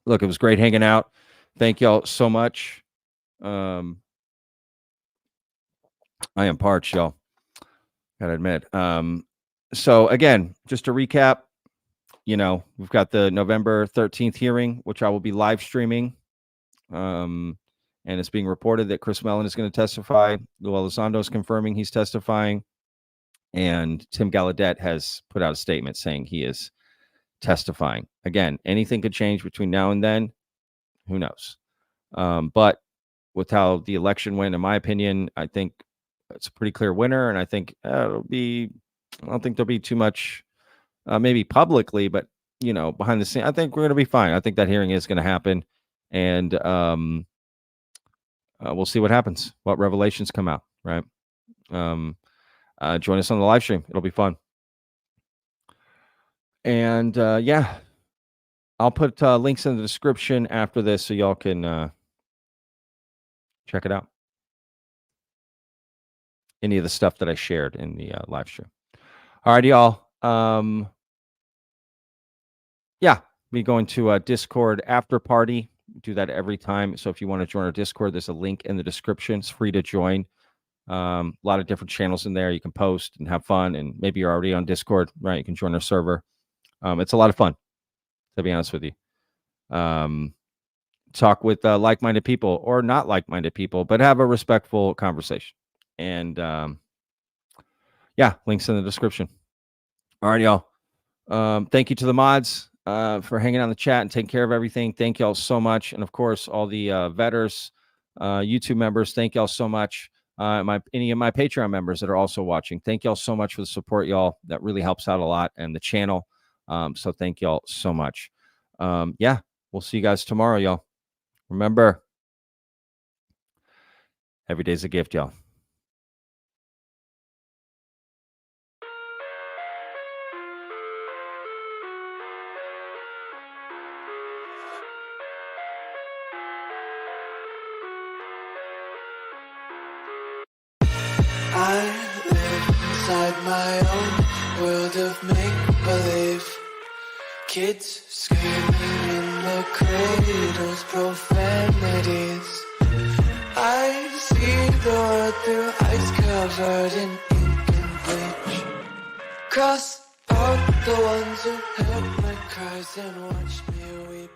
Look, it was great hanging out. Thank y'all so much. I am parched, y'all. Gotta admit. So again, just to recap, you know, we've got the November 13th hearing, which I will be live streaming. And it's being reported that Chris Mellon is going to testify. Lou Elizondo is confirming he's testifying. And Tim Gallaudet has put out a statement saying he is testifying. Again, anything could change between now and then. Who knows? But with how the election went, in my opinion, I think it's a pretty clear winner. And I think I don't think there'll be too much, maybe publicly, but, you know, behind the scenes, I think we're going to be fine. I think that hearing is going to happen. And we'll see what happens, what revelations come out, right? Join us on the live stream. It'll be fun. And yeah, I'll put links in the description after this so y'all can check it out. Any of the stuff that I shared in the live stream. All right, y'all. Yeah, we going to a Discord after party do that every time. So if you want to join our Discord, there's a link in the description. It's free to join. A lot of different channels in there. You can post and have fun. And maybe you're already on Discord, right? You can join our server. It's a lot of fun, to be honest with you. Talk with like-minded people or not like-minded people, but have a respectful conversation. And yeah, links in the description. All right, y'all. Thank you to the mods for hanging out in the chat and taking care of everything. Thank y'all so much. And of course, all the vetters, YouTube members, thank y'all so much. Any of my Patreon members that are also watching, thank y'all so much for the support, y'all. That really helps out a lot, and the channel. So thank y'all so much. Yeah, we'll see you guys tomorrow, y'all. Remember, every day's a gift, y'all. I live inside my own world of make-believe. Kids screaming in the cradles, profanities. I see the world through ice covered in ink and bleach. Cross out the ones who heard my cries and watched me weep.